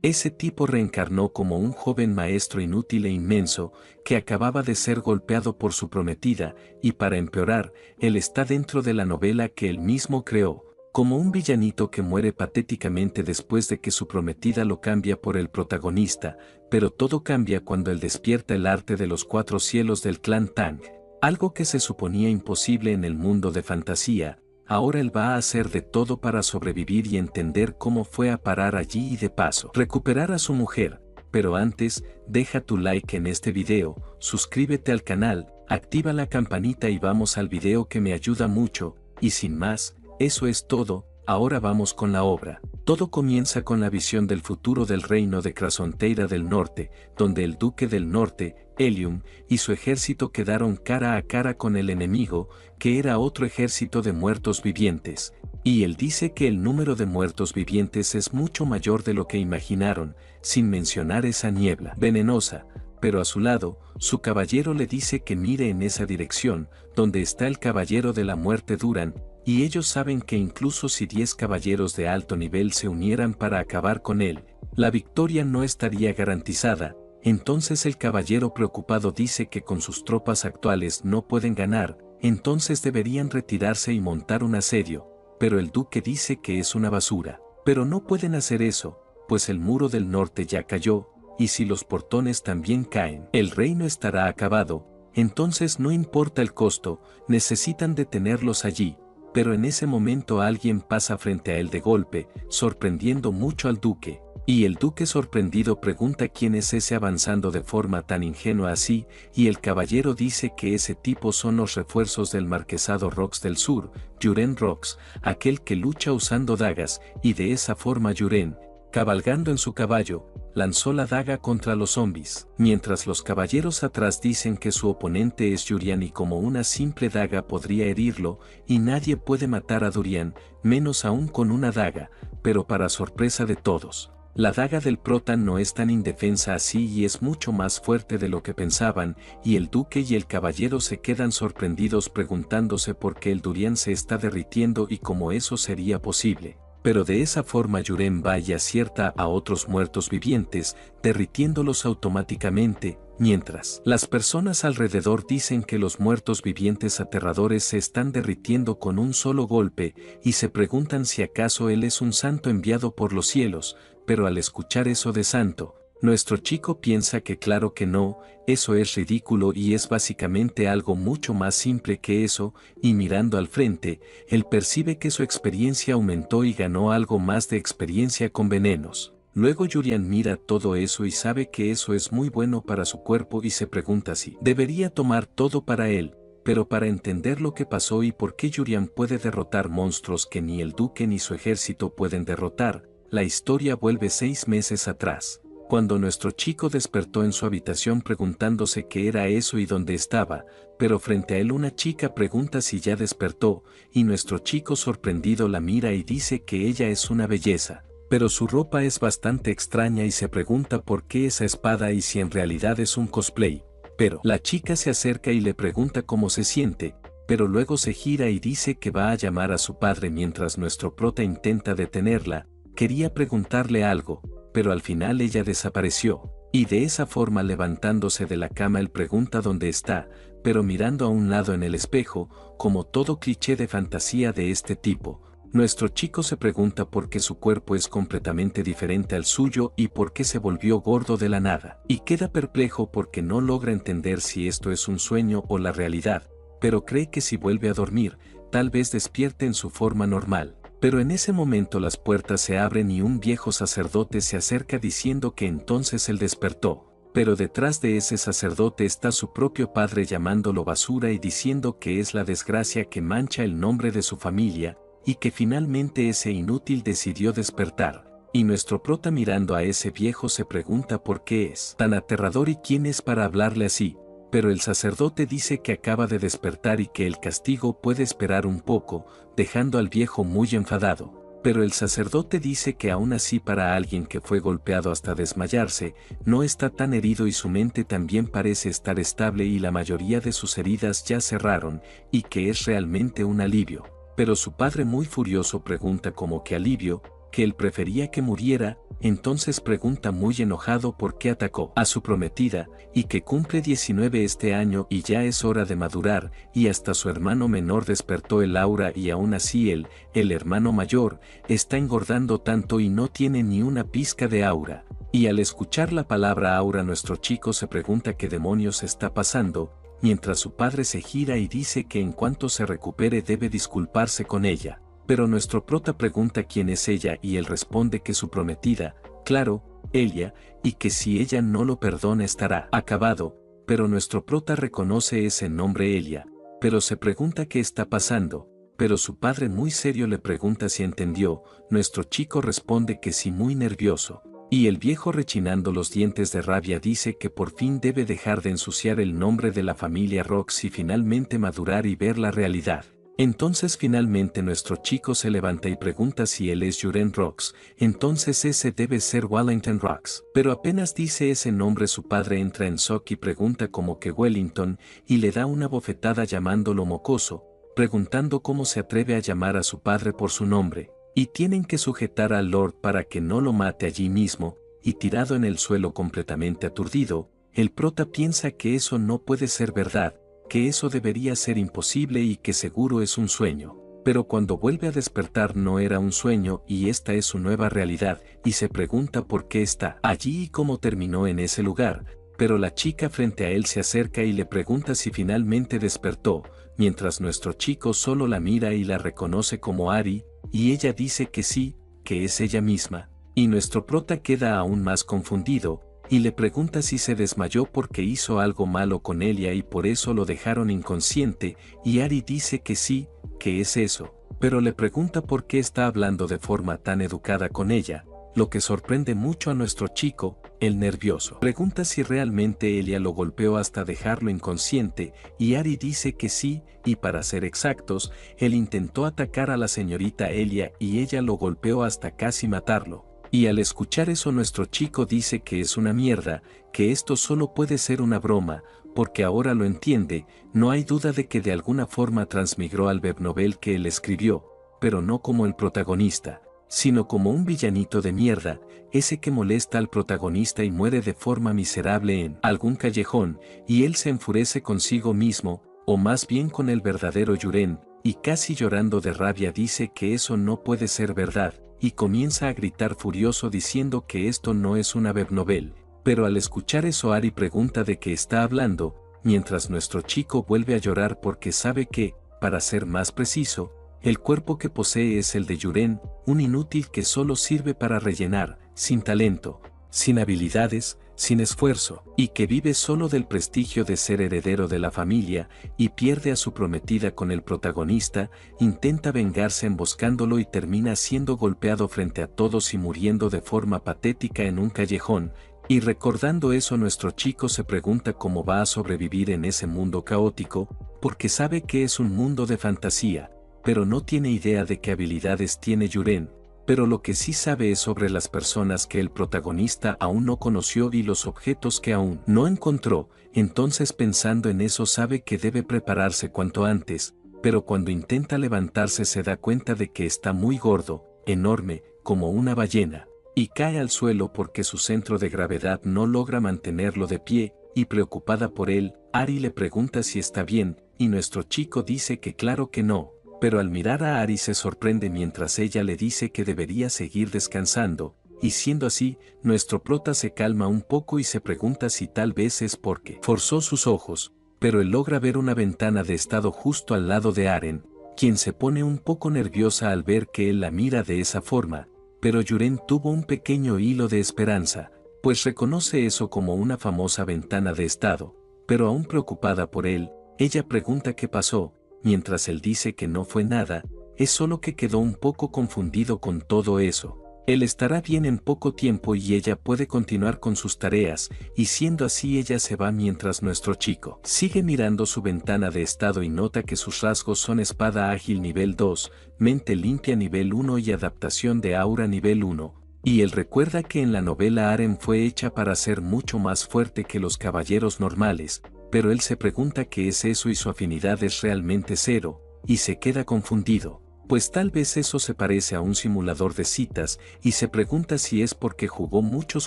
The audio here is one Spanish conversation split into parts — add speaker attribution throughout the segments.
Speaker 1: Ese tipo reencarnó como un joven maestro inútil e inmenso, que acababa de ser golpeado por su prometida, y para empeorar, él está dentro de la novela que él mismo creó, como un villanito que muere patéticamente después de que su prometida lo cambia por el protagonista, pero todo cambia cuando él despierta el arte de los 4 cielos del clan Tang, algo que se suponía imposible en el mundo de fantasía. Ahora él va a hacer de todo para sobrevivir y entender cómo fue a parar allí y de paso recuperar a su mujer. Pero antes, deja tu like en este video, suscríbete al canal, activa la campanita y vamos al video que me ayuda mucho, y sin más, eso es todo. Ahora vamos con la obra. Todo comienza con la visión del futuro del reino de Krasonteira del Norte, donde el duque del norte, Helium, y su ejército quedaron cara a cara con el enemigo, que era otro ejército de muertos vivientes. Y él dice que el número de muertos vivientes es mucho mayor de lo que imaginaron, sin mencionar esa niebla venenosa. Pero a su lado, su caballero le dice que mire en esa dirección, donde está el caballero de la muerte Duran, y ellos saben que incluso si 10 caballeros de alto nivel se unieran para acabar con él, la victoria no estaría garantizada. Entonces el caballero preocupado dice que con sus tropas actuales no pueden ganar, entonces deberían retirarse y montar un asedio, pero el duque dice que es una basura. Pero no pueden hacer eso, pues el muro del norte ya cayó, y si los portones también caen, el reino estará acabado, entonces no importa el costo, necesitan detenerlos allí. Pero en ese momento alguien pasa frente a él de golpe, sorprendiendo mucho al duque, y el duque sorprendido pregunta quién es ese avanzando de forma tan ingenua así, y el caballero dice que ese tipo son los refuerzos del marquesado Rox del Sur, Yuren Rox, aquel que lucha usando dagas, y de esa forma Yuren, cabalgando en su caballo, lanzó la daga contra los zombies, mientras los caballeros atrás dicen que su oponente es Yurian y como una simple daga podría herirlo, y nadie puede matar a Durian, menos aún con una daga, pero para sorpresa de todos, la daga del prota no es tan indefensa así y es mucho más fuerte de lo que pensaban, y el duque y el caballero se quedan sorprendidos preguntándose por qué el Durian se está derritiendo y cómo eso sería posible. Pero de esa forma Yuren va y acierta a otros muertos vivientes, derritiéndolos automáticamente, mientras las personas alrededor dicen que los muertos vivientes aterradores se están derritiendo con un solo golpe, y se preguntan si acaso él es un santo enviado por los cielos, pero al escuchar eso de santo, nuestro chico piensa que claro que no, eso es ridículo y es básicamente algo mucho más simple que eso, y mirando al frente, él percibe que su experiencia aumentó y ganó algo más de experiencia con venenos. Luego Yurian mira todo eso y sabe que eso es muy bueno para su cuerpo y se pregunta si debería tomar todo para él, pero para entender lo que pasó y por qué Yurian puede derrotar monstruos que ni el duque ni su ejército pueden derrotar, la historia vuelve 6 meses atrás. Cuando nuestro chico despertó en su habitación preguntándose qué era eso y dónde estaba, pero frente a él una chica pregunta si ya despertó, y nuestro chico sorprendido la mira y dice que ella es una belleza, pero su ropa es bastante extraña y se pregunta por qué esa espada y si en realidad es un cosplay, pero la chica se acerca y le pregunta cómo se siente, pero luego se gira y dice que va a llamar a su padre mientras nuestro prota intenta detenerla, quería preguntarle algo, pero al final ella desapareció, y de esa forma levantándose de la cama él pregunta dónde está, pero mirando a un lado en el espejo, como todo cliché de fantasía de este tipo, nuestro chico se pregunta por qué su cuerpo es completamente diferente al suyo y por qué se volvió gordo de la nada, y queda perplejo porque no logra entender si esto es un sueño o la realidad, pero cree que si vuelve a dormir, tal vez despierte en su forma normal. Pero en ese momento las puertas se abren y un viejo sacerdote se acerca diciendo que entonces él despertó, pero detrás de ese sacerdote está su propio padre llamándolo basura y diciendo que es la desgracia que mancha el nombre de su familia, y que finalmente ese inútil decidió despertar. Y nuestro prota mirando a ese viejo se pregunta por qué es tan aterrador y quién es para hablarle así. Pero el sacerdote dice que acaba de despertar y que el castigo puede esperar un poco, dejando al viejo muy enfadado. Pero el sacerdote dice que aún así para alguien que fue golpeado hasta desmayarse, no está tan herido y su mente también parece estar estable y la mayoría de sus heridas ya cerraron, y que es realmente un alivio. Pero su padre muy furioso pregunta como que alivio, que él prefería que muriera. Entonces pregunta muy enojado por qué atacó a su prometida, y que cumple 19 este año y ya es hora de madurar, y hasta su hermano menor despertó el aura y aún así él, el hermano mayor, está engordando tanto y no tiene ni una pizca de aura. Y al escuchar la palabra aura nuestro chico se pregunta qué demonios está pasando, mientras su padre se gira y dice que en cuanto se recupere debe disculparse con ella. Pero nuestro prota pregunta quién es ella y él responde que su prometida, claro, ella, y que si ella no lo perdona estará acabado, pero nuestro prota reconoce ese nombre Elia, pero se pregunta qué está pasando, pero su padre muy serio le pregunta si entendió, nuestro chico responde que sí muy nervioso, y el viejo rechinando los dientes de rabia dice que por fin debe dejar de ensuciar el nombre de la familia Rox y finalmente madurar y ver la realidad. Entonces finalmente nuestro chico se levanta y pregunta si él es Juren Rox, entonces ese debe ser Wellington Rox. Pero apenas dice ese nombre su padre entra en shock y pregunta como que Wellington, y le da una bofetada llamándolo mocoso, preguntando cómo se atreve a llamar a su padre por su nombre, y tienen que sujetar al Lord para que no lo mate allí mismo, y tirado en el suelo completamente aturdido, el prota piensa que eso no puede ser verdad, que eso debería ser imposible y que seguro es un sueño. Pero cuando vuelve a despertar no era un sueño y esta es su nueva realidad, y se pregunta por qué está allí y cómo terminó en ese lugar, pero la chica frente a él se acerca y le pregunta si finalmente despertó, mientras nuestro chico solo la mira y la reconoce como Ari, y ella dice que sí, que es ella misma, y nuestro prota queda aún más confundido, y le pregunta si se desmayó porque hizo algo malo con Elia y por eso lo dejaron inconsciente, y Ari dice que sí, que es eso, pero le pregunta por qué está hablando de forma tan educada con ella, lo que sorprende mucho a nuestro chico, el nervioso. Pregunta si realmente Elia lo golpeó hasta dejarlo inconsciente, y Ari dice que sí, y para ser exactos, él intentó atacar a la señorita Elia y ella lo golpeó hasta casi matarlo. Y al escuchar eso nuestro chico dice que es una mierda, que esto solo puede ser una broma, porque ahora lo entiende, no hay duda de que de alguna forma transmigró al webnovel que él escribió, pero no como el protagonista, sino como un villanito de mierda, ese que molesta al protagonista y muere de forma miserable en algún callejón, y él se enfurece consigo mismo, o más bien con el verdadero Juren, y casi llorando de rabia dice que eso no puede ser verdad, y comienza a gritar furioso diciendo que esto no es una webnovel, pero al escuchar eso Ari pregunta de qué está hablando, mientras nuestro chico vuelve a llorar porque sabe que, para ser más preciso, el cuerpo que posee es el de Juren, un inútil que solo sirve para rellenar, sin talento, sin habilidades, sin esfuerzo, y que vive solo del prestigio de ser heredero de la familia, y pierde a su prometida con el protagonista, intenta vengarse emboscándolo y termina siendo golpeado frente a todos y muriendo de forma patética en un callejón, y recordando eso nuestro chico se pregunta cómo va a sobrevivir en ese mundo caótico, porque sabe que es un mundo de fantasía, pero no tiene idea de qué habilidades tiene Juren. Pero lo que sí sabe es sobre las personas que el protagonista aún no conoció y los objetos que aún no encontró, entonces pensando en eso sabe que debe prepararse cuanto antes, pero cuando intenta levantarse se da cuenta de que está muy gordo, enorme, como una ballena, y cae al suelo porque su centro de gravedad no logra mantenerlo de pie, y preocupada por él, Ari le pregunta si está bien, y nuestro chico dice que claro que no. Pero al mirar a Ari se sorprende mientras ella le dice que debería seguir descansando, y siendo así, nuestro prota se calma un poco y se pregunta si tal vez es porque forzó sus ojos, pero él logra ver una ventana de estado justo al lado de Aren, quien se pone un poco nerviosa al ver que él la mira de esa forma, pero Juren tuvo un pequeño hilo de esperanza, pues reconoce eso como una famosa ventana de estado, pero aún preocupada por él, ella pregunta qué pasó, mientras él dice que no fue nada, es solo que quedó un poco confundido con todo eso. Él estará bien en poco tiempo y ella puede continuar con sus tareas, y siendo así ella se va mientras nuestro chico sigue mirando su ventana de estado y nota que sus rasgos son espada ágil nivel 2, mente limpia nivel 1 y adaptación de aura nivel 1. Y él recuerda que en la novela Aren fue hecha para ser mucho más fuerte que los caballeros normales, pero él se pregunta qué es eso y su afinidad es realmente cero, y se queda confundido. Pues tal vez eso se parece a un simulador de citas y se pregunta si es porque jugó muchos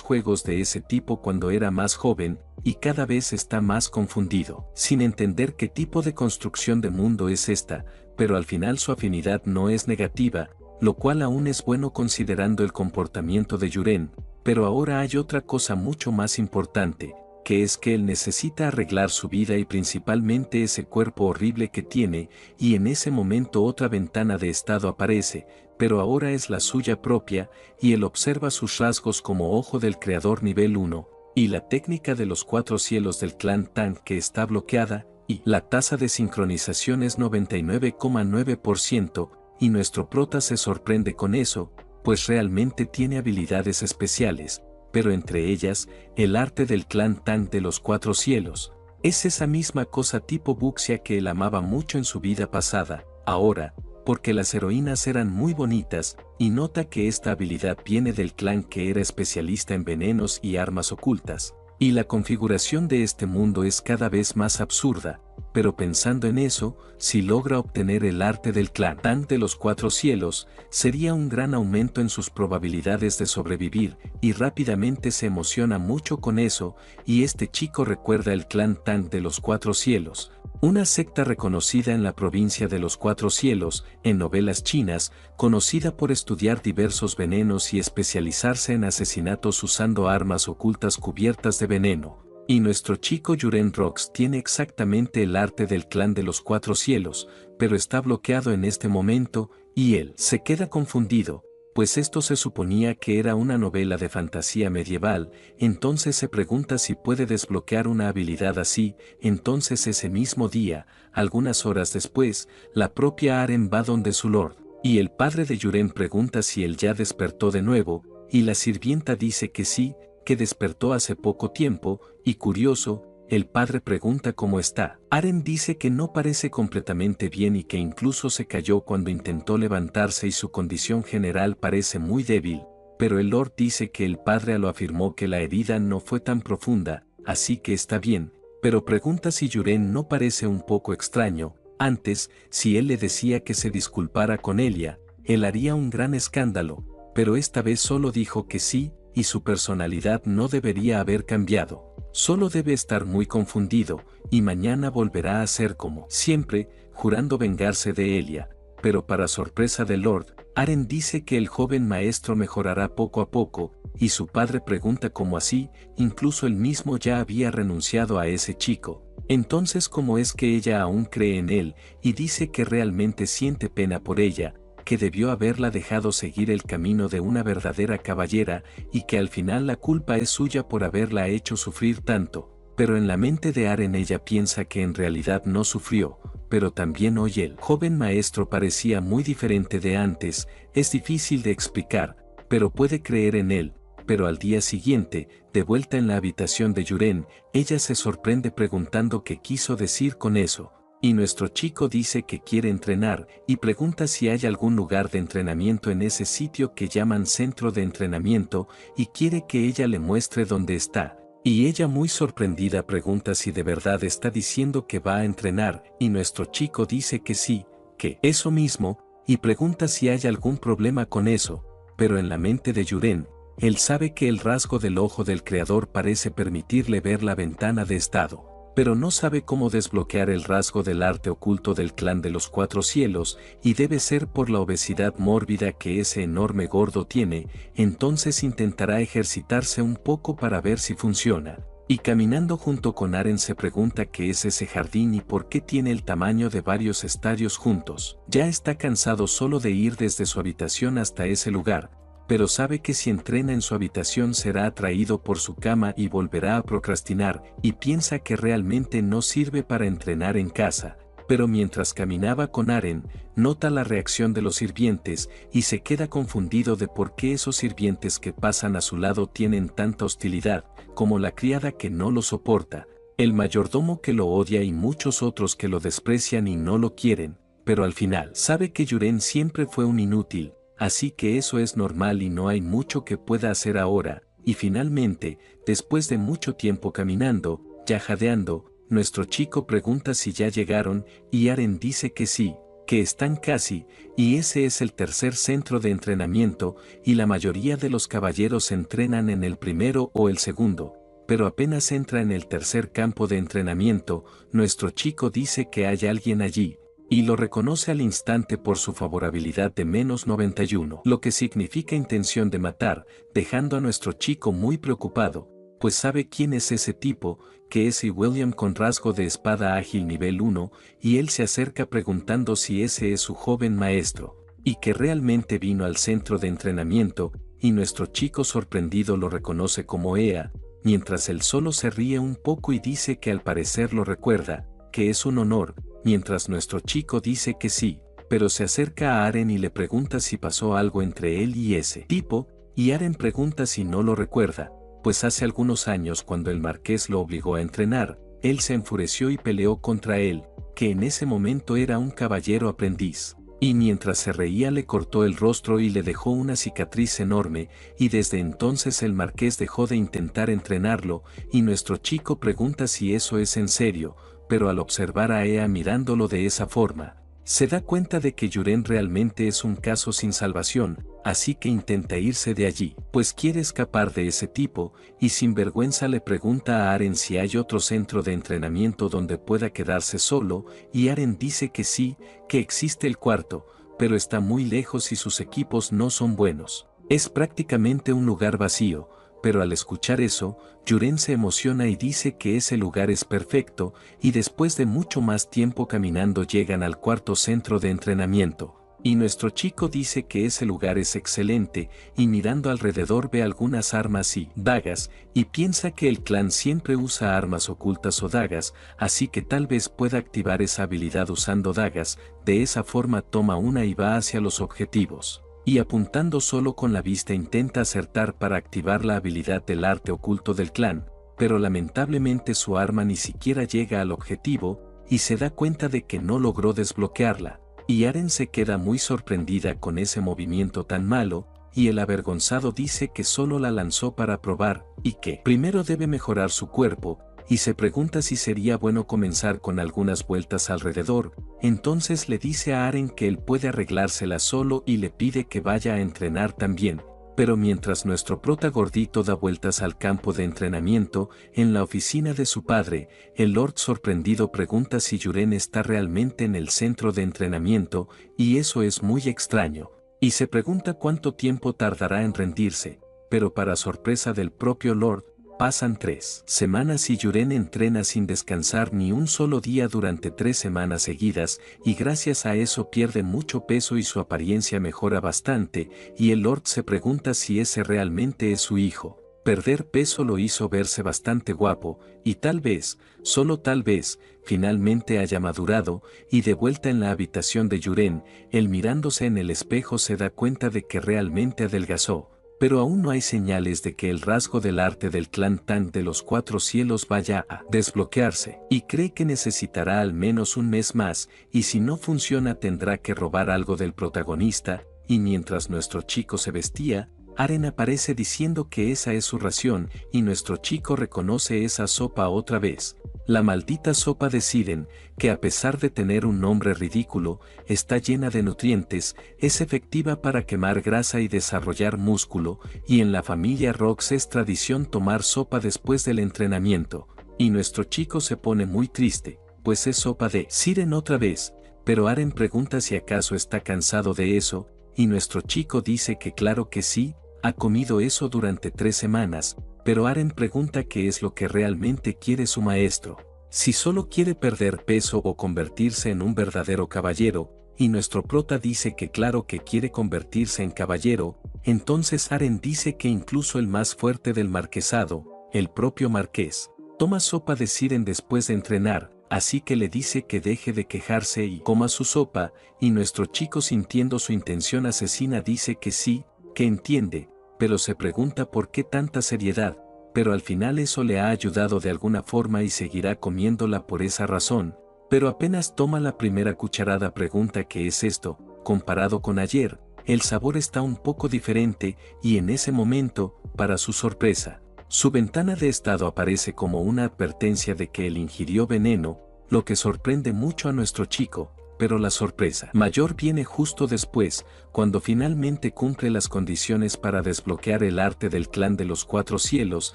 Speaker 1: juegos de ese tipo cuando era más joven y cada vez está más confundido, sin entender qué tipo de construcción de mundo es esta, pero al final su afinidad no es negativa, lo cual aún es bueno considerando el comportamiento de Yuren, pero ahora hay otra cosa mucho más importante, que es que él necesita arreglar su vida y principalmente ese cuerpo horrible que tiene, y en ese momento otra ventana de estado aparece, pero ahora es la suya propia, y él observa sus rasgos como ojo del creador nivel 1, y la técnica de los 4 cielos del clan Tang que está bloqueada, y la tasa de sincronización es 99,9%, y nuestro prota se sorprende con eso, pues realmente tiene habilidades especiales, pero entre ellas, el arte del clan Tang de los 4 cielos. Es esa misma cosa tipo Wuxia que él amaba mucho en su vida pasada, ahora, porque las heroínas eran muy bonitas, y nota que esta habilidad viene del clan que era especialista en venenos y armas ocultas. Y la configuración de este mundo es cada vez más absurda, pero pensando en eso, si logra obtener el arte del clan Tang de los 4 cielos, sería un gran aumento en sus probabilidades de sobrevivir, y rápidamente se emociona mucho con eso, y este chico recuerda el clan Tang de los 4 cielos, una secta reconocida en la provincia de los 4 cielos, en novelas chinas, conocida por estudiar diversos venenos y especializarse en asesinatos usando armas ocultas cubiertas de veneno. Y nuestro chico Yuren Rox tiene exactamente el arte del clan de los 4 cielos, pero está bloqueado en este momento, y él se queda confundido, pues esto se suponía que era una novela de fantasía medieval, entonces se pregunta si puede desbloquear una habilidad así, entonces ese mismo día, algunas horas después, la propia Aren va donde su lord, y el padre de Yuren pregunta si él ya despertó de nuevo, y la sirvienta dice que sí, que despertó hace poco tiempo, y curioso, el padre pregunta cómo está. Aren dice que no parece completamente bien y que incluso se cayó cuando intentó levantarse y su condición general parece muy débil, pero el Lord dice que el padre lo afirmó que la herida no fue tan profunda, así que está bien, pero pregunta si Yuren no parece un poco extraño. Antes, si él le decía que se disculpara con ella, él haría un gran escándalo, pero esta vez solo dijo que sí, y su personalidad no debería haber cambiado. Solo debe estar muy confundido, y mañana volverá a ser como siempre, jurando vengarse de Elia. Pero para sorpresa del Lord, Aren dice que el joven maestro mejorará poco a poco, y su padre pregunta cómo así, incluso él mismo ya había renunciado a ese chico. Entonces cómo es que ella aún cree en él, y dice que realmente siente pena por ella, que debió haberla dejado seguir el camino de una verdadera caballera y que al final la culpa es suya por haberla hecho sufrir tanto, pero en la mente de Aren ella piensa que en realidad no sufrió, pero también hoy el joven maestro parecía muy diferente de antes, es difícil de explicar, pero puede creer en él, pero al día siguiente, de vuelta en la habitación de Yuren, ella se sorprende preguntando qué quiso decir con eso. Y nuestro chico dice que quiere entrenar y pregunta si hay algún lugar de entrenamiento en ese sitio que llaman centro de entrenamiento y quiere que ella le muestre dónde está. Y ella muy sorprendida pregunta si de verdad está diciendo que va a entrenar y nuestro chico dice que sí, que eso mismo, y pregunta si hay algún problema con eso, pero en la mente de Yuren, él sabe que el rasgo del ojo del creador parece permitirle ver la ventana de estado, pero no sabe cómo desbloquear el rasgo del arte oculto del clan de los 4 cielos, y debe ser por la obesidad mórbida que ese enorme gordo tiene, entonces intentará ejercitarse un poco para ver si funciona. Y caminando junto con Aren se pregunta qué es ese jardín y por qué tiene el tamaño de varios estadios juntos. Ya está cansado solo de ir desde su habitación hasta ese lugar, pero sabe que si entrena en su habitación será atraído por su cama y volverá a procrastinar, y piensa que realmente no sirve para entrenar en casa. Pero mientras caminaba con Aren, nota la reacción de los sirvientes y se queda confundido de por qué esos sirvientes que pasan a su lado tienen tanta hostilidad, como la criada que no lo soporta, el mayordomo que lo odia y muchos otros que lo desprecian y no lo quieren, pero al final sabe que Yuren siempre fue un inútil. Así que eso es normal y no hay mucho que pueda hacer ahora, y finalmente, después de mucho tiempo caminando, ya jadeando, nuestro chico pregunta si ya llegaron, y Aren dice que sí, que están casi, y ese es el tercer centro de entrenamiento, y la mayoría de los caballeros entrenan en el primero o el segundo, pero apenas entra en el tercer campo de entrenamiento, nuestro chico dice que hay alguien allí, y lo reconoce al instante por su favorabilidad de -91, lo que significa intención de matar, dejando a nuestro chico muy preocupado, pues sabe quién es ese tipo, que es William con rasgo de espada ágil nivel 1, y él se acerca preguntando si ese es su joven maestro, y que realmente vino al centro de entrenamiento, y nuestro chico sorprendido lo reconoce como Ea, mientras él solo se ríe un poco y dice que al parecer lo recuerda, que es un honor, mientras nuestro chico dice que sí, pero se acerca a Aren y le pregunta si pasó algo entre él y ese tipo, y Aren pregunta si no lo recuerda, pues hace algunos años cuando el marqués lo obligó a entrenar, él se enfureció y peleó contra él, que en ese momento era un caballero aprendiz. Y mientras se reía le cortó el rostro y le dejó una cicatriz enorme, y desde entonces el marqués dejó de intentar entrenarlo, y nuestro chico pregunta si eso es en serio, pero al observar a Ea mirándolo de esa forma, se da cuenta de que Yuren realmente es un caso sin salvación, así que intenta irse de allí, pues quiere escapar de ese tipo, y sin vergüenza le pregunta a Aren si hay otro centro de entrenamiento donde pueda quedarse solo, y Aren dice que sí, que existe el cuarto, pero está muy lejos y sus equipos no son buenos. Es prácticamente un lugar vacío, pero al escuchar eso, Yuren se emociona y dice que ese lugar es perfecto, y después de mucho más tiempo caminando llegan al cuarto centro de entrenamiento. Y nuestro chico dice que ese lugar es excelente, y mirando alrededor ve algunas armas y dagas, y piensa que el clan siempre usa armas ocultas o dagas, así que tal vez pueda activar esa habilidad usando dagas, de esa forma toma una y va hacia los objetivos. Y apuntando solo con la vista intenta acertar para activar la habilidad del arte oculto del clan, pero lamentablemente su arma ni siquiera llega al objetivo, y se da cuenta de que no logró desbloquearla, y Aren se queda muy sorprendida con ese movimiento tan malo, y el avergonzado dice que solo la lanzó para probar, y que primero debe mejorar su cuerpo, y se pregunta si sería bueno comenzar con algunas vueltas alrededor, entonces le dice a Aren que él puede arreglársela solo y le pide que vaya a entrenar también. Pero mientras nuestro prota gordito da vueltas al campo de entrenamiento, en la oficina de su padre, el Lord sorprendido pregunta si Yuren está realmente en el centro de entrenamiento, y eso es muy extraño, y se pregunta cuánto tiempo tardará en rendirse, pero para sorpresa del propio Lord, pasan 3 semanas y Yuren entrena sin descansar ni un solo día durante 3 semanas seguidas, y gracias a eso pierde mucho peso y su apariencia mejora bastante, y el Lord se pregunta si ese realmente es su hijo. Perder peso lo hizo verse bastante guapo, y tal vez, solo tal vez, finalmente haya madurado, y de vuelta en la habitación de Yuren, él mirándose en el espejo se da cuenta de que realmente adelgazó. Pero aún no hay señales de que el rasgo del arte del clan Tang de los 4 cielos vaya a desbloquearse, y cree que necesitará al menos un mes más, y si no funciona tendrá que robar algo del protagonista, y mientras nuestro chico se vestía, Aren aparece diciendo que esa es su ración, y nuestro chico reconoce esa sopa otra vez. La maldita sopa de Siren, que a pesar de tener un nombre ridículo, está llena de nutrientes, es efectiva para quemar grasa y desarrollar músculo, y en la familia Rox es tradición tomar sopa después del entrenamiento, y nuestro chico se pone muy triste, pues es sopa de Siren otra vez, pero Aren pregunta si acaso está cansado de eso, y nuestro chico dice que claro que sí, ha comido eso durante 3 semanas, pero Aren pregunta qué es lo que realmente quiere su maestro, si solo quiere perder peso o convertirse en un verdadero caballero, y nuestro prota dice que claro que quiere convertirse en caballero, entonces Aren dice que incluso el más fuerte del marquesado, el propio marqués, toma sopa de Siren después de entrenar, así que le dice que deje de quejarse y coma su sopa, y nuestro chico sintiendo su intención asesina dice que sí, que entiende, pero se pregunta por qué tanta seriedad, pero al final eso le ha ayudado de alguna forma y seguirá comiéndola por esa razón, pero apenas toma la primera cucharada pregunta qué es esto, comparado con ayer, el sabor está un poco diferente, y en ese momento, para su sorpresa, su ventana de estado aparece como una advertencia de que él ingirió veneno, lo que sorprende mucho a nuestro chico, pero la sorpresa mayor viene justo después, cuando finalmente cumple las condiciones para desbloquear el arte del clan de los Cuatro Cielos,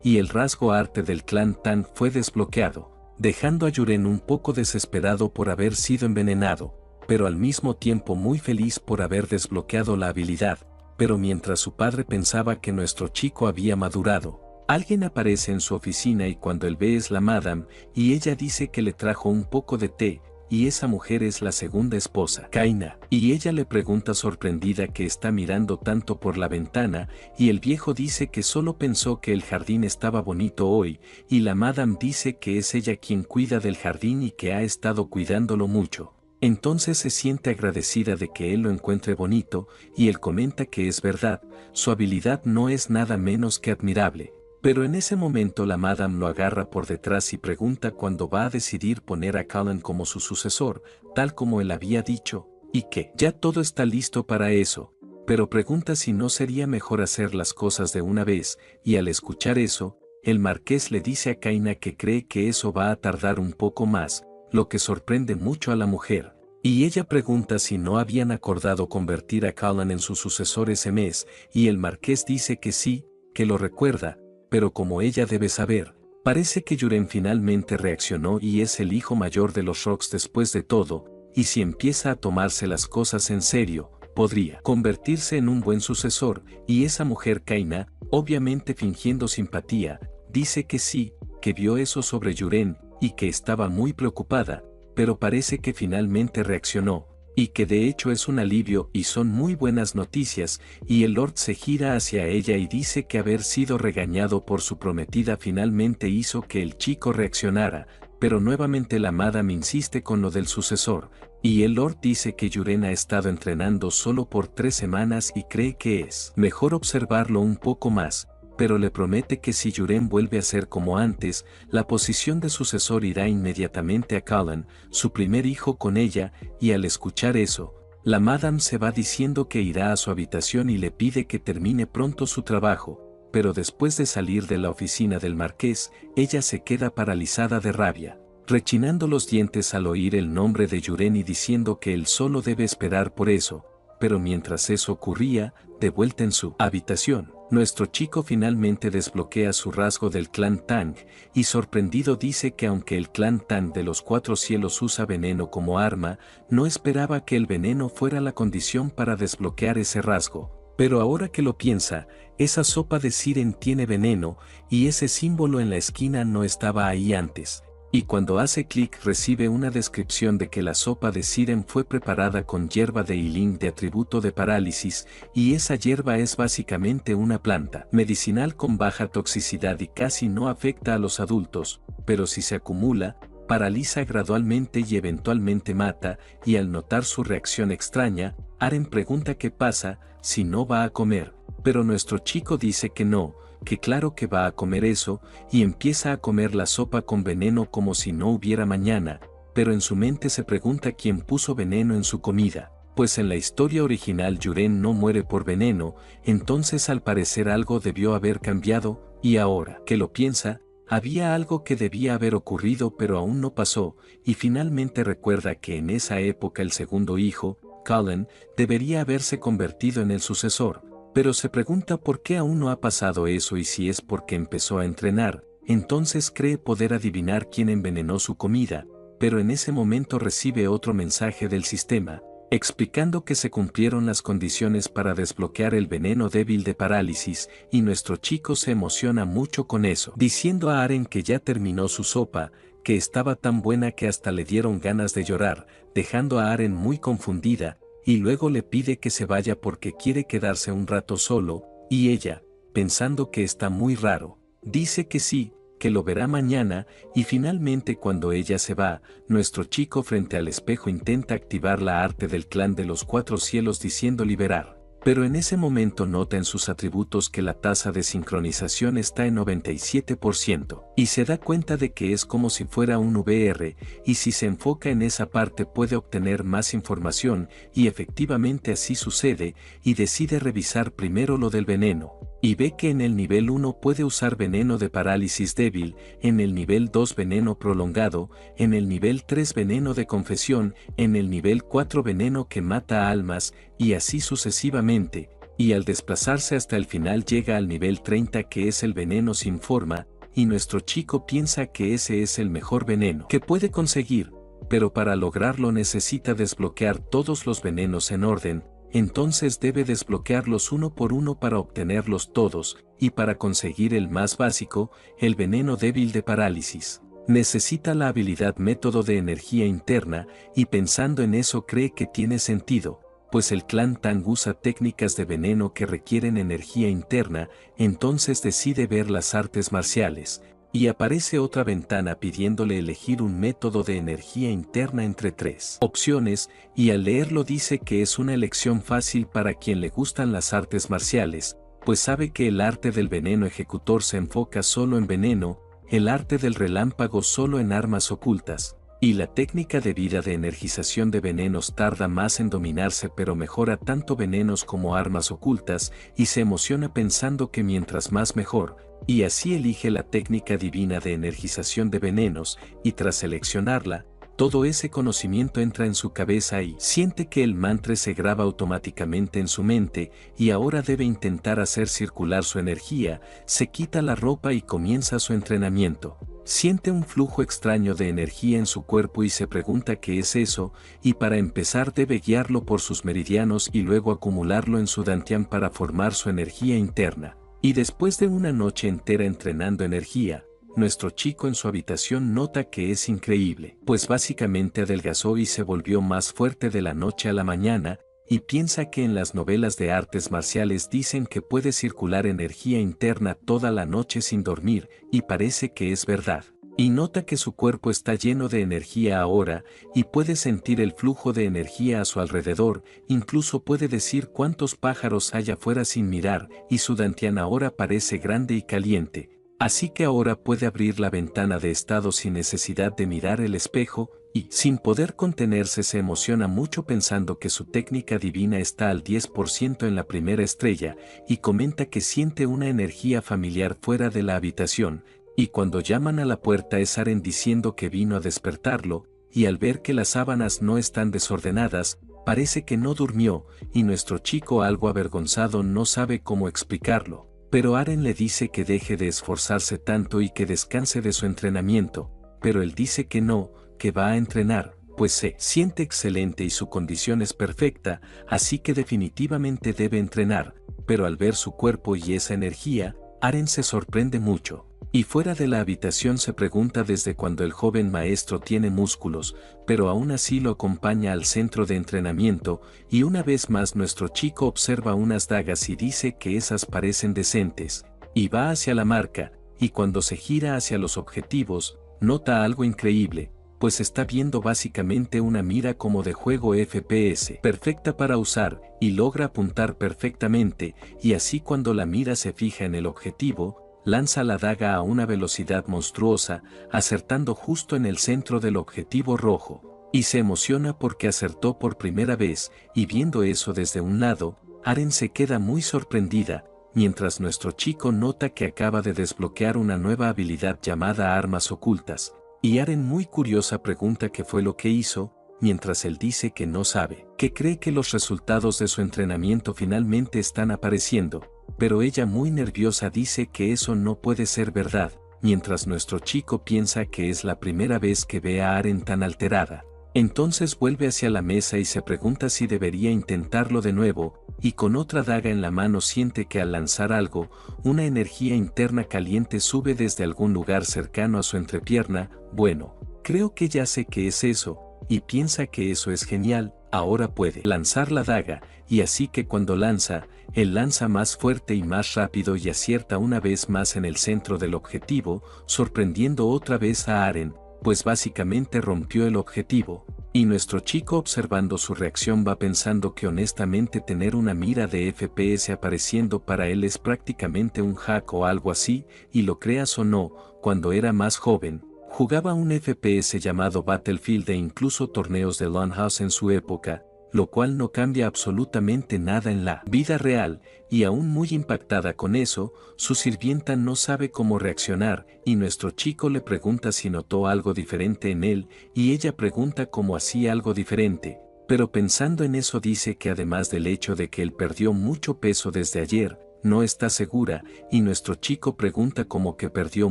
Speaker 1: y el rasgo arte del clan Tang fue desbloqueado, dejando a Yuren un poco desesperado por haber sido envenenado, pero al mismo tiempo muy feliz por haber desbloqueado la habilidad. Pero mientras su padre pensaba que nuestro chico había madurado, alguien aparece en su oficina y cuando él ve es la madame, y ella dice que le trajo un poco de té, y esa mujer es la segunda esposa, Kaina, y ella le pregunta sorprendida que está mirando tanto por la ventana, y el viejo dice que solo pensó que el jardín estaba bonito hoy, y la madame dice que es ella quien cuida del jardín y que ha estado cuidándolo mucho. Entonces se siente agradecida de que él lo encuentre bonito, y él comenta que es verdad, su habilidad no es nada menos que admirable. Pero en ese momento la madame lo agarra por detrás y pregunta cuándo va a decidir poner a Cullen como su sucesor, tal como él había dicho, y que ya todo está listo para eso, pero pregunta si no sería mejor hacer las cosas de una vez, y al escuchar eso, el marqués le dice a Kaina que cree que eso va a tardar un poco más, lo que sorprende mucho a la mujer, y ella pregunta si no habían acordado convertir a Cullen en su sucesor ese mes, y el marqués dice que sí, que lo recuerda, pero como ella debe saber, parece que Yuren finalmente reaccionó y es el hijo mayor de los Rocks después de todo, y si empieza a tomarse las cosas en serio, podría convertirse en un buen sucesor, y esa mujer Kaina, obviamente fingiendo simpatía, dice que sí, que vio eso sobre Yuren, y que estaba muy preocupada, pero parece que finalmente reaccionó, y que de hecho es un alivio y son muy buenas noticias, y el Lord se gira hacia ella y dice que haber sido regañado por su prometida finalmente hizo que el chico reaccionara, pero nuevamente la madame insiste con lo del sucesor, y el Lord dice que Yuren ha estado entrenando solo por 3 semanas y cree que es mejor observarlo un poco más, pero le promete que si Yuren vuelve a ser como antes, la posición de sucesor irá inmediatamente a Cullen, su primer hijo con ella, y al escuchar eso, la madame se va diciendo que irá a su habitación y le pide que termine pronto su trabajo, pero después de salir de la oficina del marqués, ella se queda paralizada de rabia, rechinando los dientes al oír el nombre de Yuren y diciendo que él solo debe esperar por eso, pero mientras eso ocurría, de vuelta en su habitación, nuestro chico finalmente desbloquea su rasgo del clan Tang, y sorprendido dice que aunque el clan Tang de los Cuatro Cielos usa veneno como arma, no esperaba que el veneno fuera la condición para desbloquear ese rasgo. Pero ahora que lo piensa, esa sopa de siren tiene veneno, y ese símbolo en la esquina no estaba ahí antes. Y cuando hace clic recibe una descripción de que la sopa de siren fue preparada con hierba de Iling de atributo de parálisis, y esa hierba es básicamente una planta medicinal con baja toxicidad y casi no afecta a los adultos, pero si se acumula, paraliza gradualmente y eventualmente mata, y al notar su reacción extraña, Aren pregunta qué pasa, si no va a comer, pero nuestro chico dice que no, que claro que va a comer eso, y empieza a comer la sopa con veneno como si no hubiera mañana, pero en su mente se pregunta quién puso veneno en su comida, pues en la historia original Yuren no muere por veneno, entonces al parecer algo debió haber cambiado, y ahora que lo piensa, había algo que debía haber ocurrido pero aún no pasó, y finalmente recuerda que en esa época el segundo hijo, Cullen, debería haberse convertido en el sucesor. Pero se pregunta por qué aún no ha pasado eso y si es porque empezó a entrenar, entonces cree poder adivinar quién envenenó su comida, pero en ese momento recibe otro mensaje del sistema, explicando que se cumplieron las condiciones para desbloquear el veneno débil de parálisis, y nuestro chico se emociona mucho con eso, diciendo a Aren que ya terminó su sopa, que estaba tan buena que hasta le dieron ganas de llorar, dejando a Aren muy confundida, y luego le pide que se vaya porque quiere quedarse un rato solo, y ella, pensando que está muy raro, dice que sí, que lo verá mañana, y finalmente cuando ella se va, nuestro chico frente al espejo intenta activar la arte del clan de los Cuatro Cielos diciendo liberar. Pero en ese momento nota en sus atributos que la tasa de sincronización está en 97%, y se da cuenta de que es como si fuera un VR, y si se enfoca en esa parte puede obtener más información, y efectivamente así sucede, y decide revisar primero lo del veneno. y ve que en el nivel 1 puede usar veneno de parálisis débil, en el nivel 2 veneno prolongado, en el nivel 3 veneno de confesión, en el nivel 4 veneno que mata almas, y así sucesivamente, y al desplazarse hasta el final llega al nivel 30 que es el veneno sin forma, y nuestro chico piensa que ese es el mejor veneno que puede conseguir, pero para lograrlo necesita desbloquear todos los venenos en orden. Entonces debe desbloquearlos uno por uno para obtenerlos todos, y para conseguir el más básico, el veneno débil de parálisis. Necesita la habilidad método de energía interna, y pensando en eso cree que tiene sentido, pues el clan Tang usa técnicas de veneno que requieren energía interna, entonces decide ver las artes marciales. Y aparece otra ventana pidiéndole elegir un método de energía interna entre 3 opciones, y al leerlo dice que es una elección fácil para quien le gustan las artes marciales, pues sabe que el arte del veneno ejecutor se enfoca solo en veneno, el arte del relámpago solo en armas ocultas, y la técnica de vida de energización de venenos tarda más en dominarse pero mejora tanto venenos como armas ocultas, y se emociona pensando que mientras más mejor, y así elige la técnica divina de energización de venenos, y tras seleccionarla, todo ese conocimiento entra en su cabeza y siente que el mantra se graba automáticamente en su mente, y ahora debe intentar hacer circular su energía, se quita la ropa y comienza su entrenamiento. Siente un flujo extraño de energía en su cuerpo y se pregunta qué es eso, y para empezar debe guiarlo por sus meridianos y luego acumularlo en su dantian para formar su energía interna. Y después de una noche entera entrenando energía, nuestro chico en su habitación nota que es increíble, pues básicamente adelgazó y se volvió más fuerte de la noche a la mañana, y piensa que en las novelas de artes marciales dicen que puede circular energía interna toda la noche sin dormir, y parece que es verdad. Y nota que su cuerpo está lleno de energía ahora, y puede sentir el flujo de energía a su alrededor, incluso puede decir cuántos pájaros hay afuera sin mirar, y su dantian ahora parece grande y caliente, así que ahora puede abrir la ventana de estado sin necesidad de mirar el espejo, y sin poder contenerse se emociona mucho pensando que su técnica divina está al 10% en la primera estrella, y comenta que siente una energía familiar fuera de la habitación, y cuando llaman a la puerta es Aren diciendo que vino a despertarlo, y al ver que las sábanas no están desordenadas, parece que no durmió, y nuestro chico algo avergonzado no sabe cómo explicarlo, pero Aren le dice que deje de esforzarse tanto y que descanse de su entrenamiento, pero él dice que no, que va a entrenar, pues se siente excelente y su condición es perfecta, así que definitivamente debe entrenar, pero al ver su cuerpo y esa energía, Aren se sorprende mucho. Y fuera de la habitación se pregunta desde cuándo el joven maestro tiene músculos, pero aún así lo acompaña al centro de entrenamiento, y una vez más nuestro chico observa unas dagas y dice que esas parecen decentes, y va hacia la marca, y cuando se gira hacia los objetivos, nota algo increíble, pues está viendo básicamente una mira como de juego FPS, perfecta para usar, y logra apuntar perfectamente, y así cuando la mira se fija en el objetivo, lanza la daga a una velocidad monstruosa, acertando justo en el centro del objetivo rojo, y se emociona porque acertó por primera vez, y viendo eso desde un lado, Aren se queda muy sorprendida, mientras nuestro chico nota que acaba de desbloquear una nueva habilidad llamada armas ocultas, y Aren muy curiosa pregunta qué fue lo que hizo, mientras él dice que no sabe, que cree que los resultados de su entrenamiento finalmente están apareciendo, pero ella muy nerviosa dice que eso no puede ser verdad, mientras nuestro chico piensa que es la primera vez que ve a Aren tan alterada. Entonces vuelve hacia la mesa y se pregunta si debería intentarlo de nuevo, y con otra daga en la mano siente que al lanzar algo, una energía interna caliente sube desde algún lugar cercano a su entrepierna. Bueno, creo que ya sé qué es eso, y piensa que eso es genial, ahora puede lanzar la daga, y así que cuando lanza, él lanza más fuerte y más rápido y acierta una vez más en el centro del objetivo, sorprendiendo otra vez a Aren, pues básicamente rompió el objetivo, y nuestro chico observando su reacción va pensando que honestamente tener una mira de FPS apareciendo para él es prácticamente un hack o algo así, y lo creas o no, cuando era más joven, jugaba un FPS llamado Battlefield e incluso torneos de LAN House en su época, lo cual no cambia absolutamente nada en la vida real, y aún muy impactada con eso, su sirvienta no sabe cómo reaccionar, y nuestro chico le pregunta si notó algo diferente en él, y ella pregunta cómo hacía algo diferente, pero pensando en eso dice que además del hecho de que él perdió mucho peso desde ayer, no está segura, y nuestro chico pregunta cómo que perdió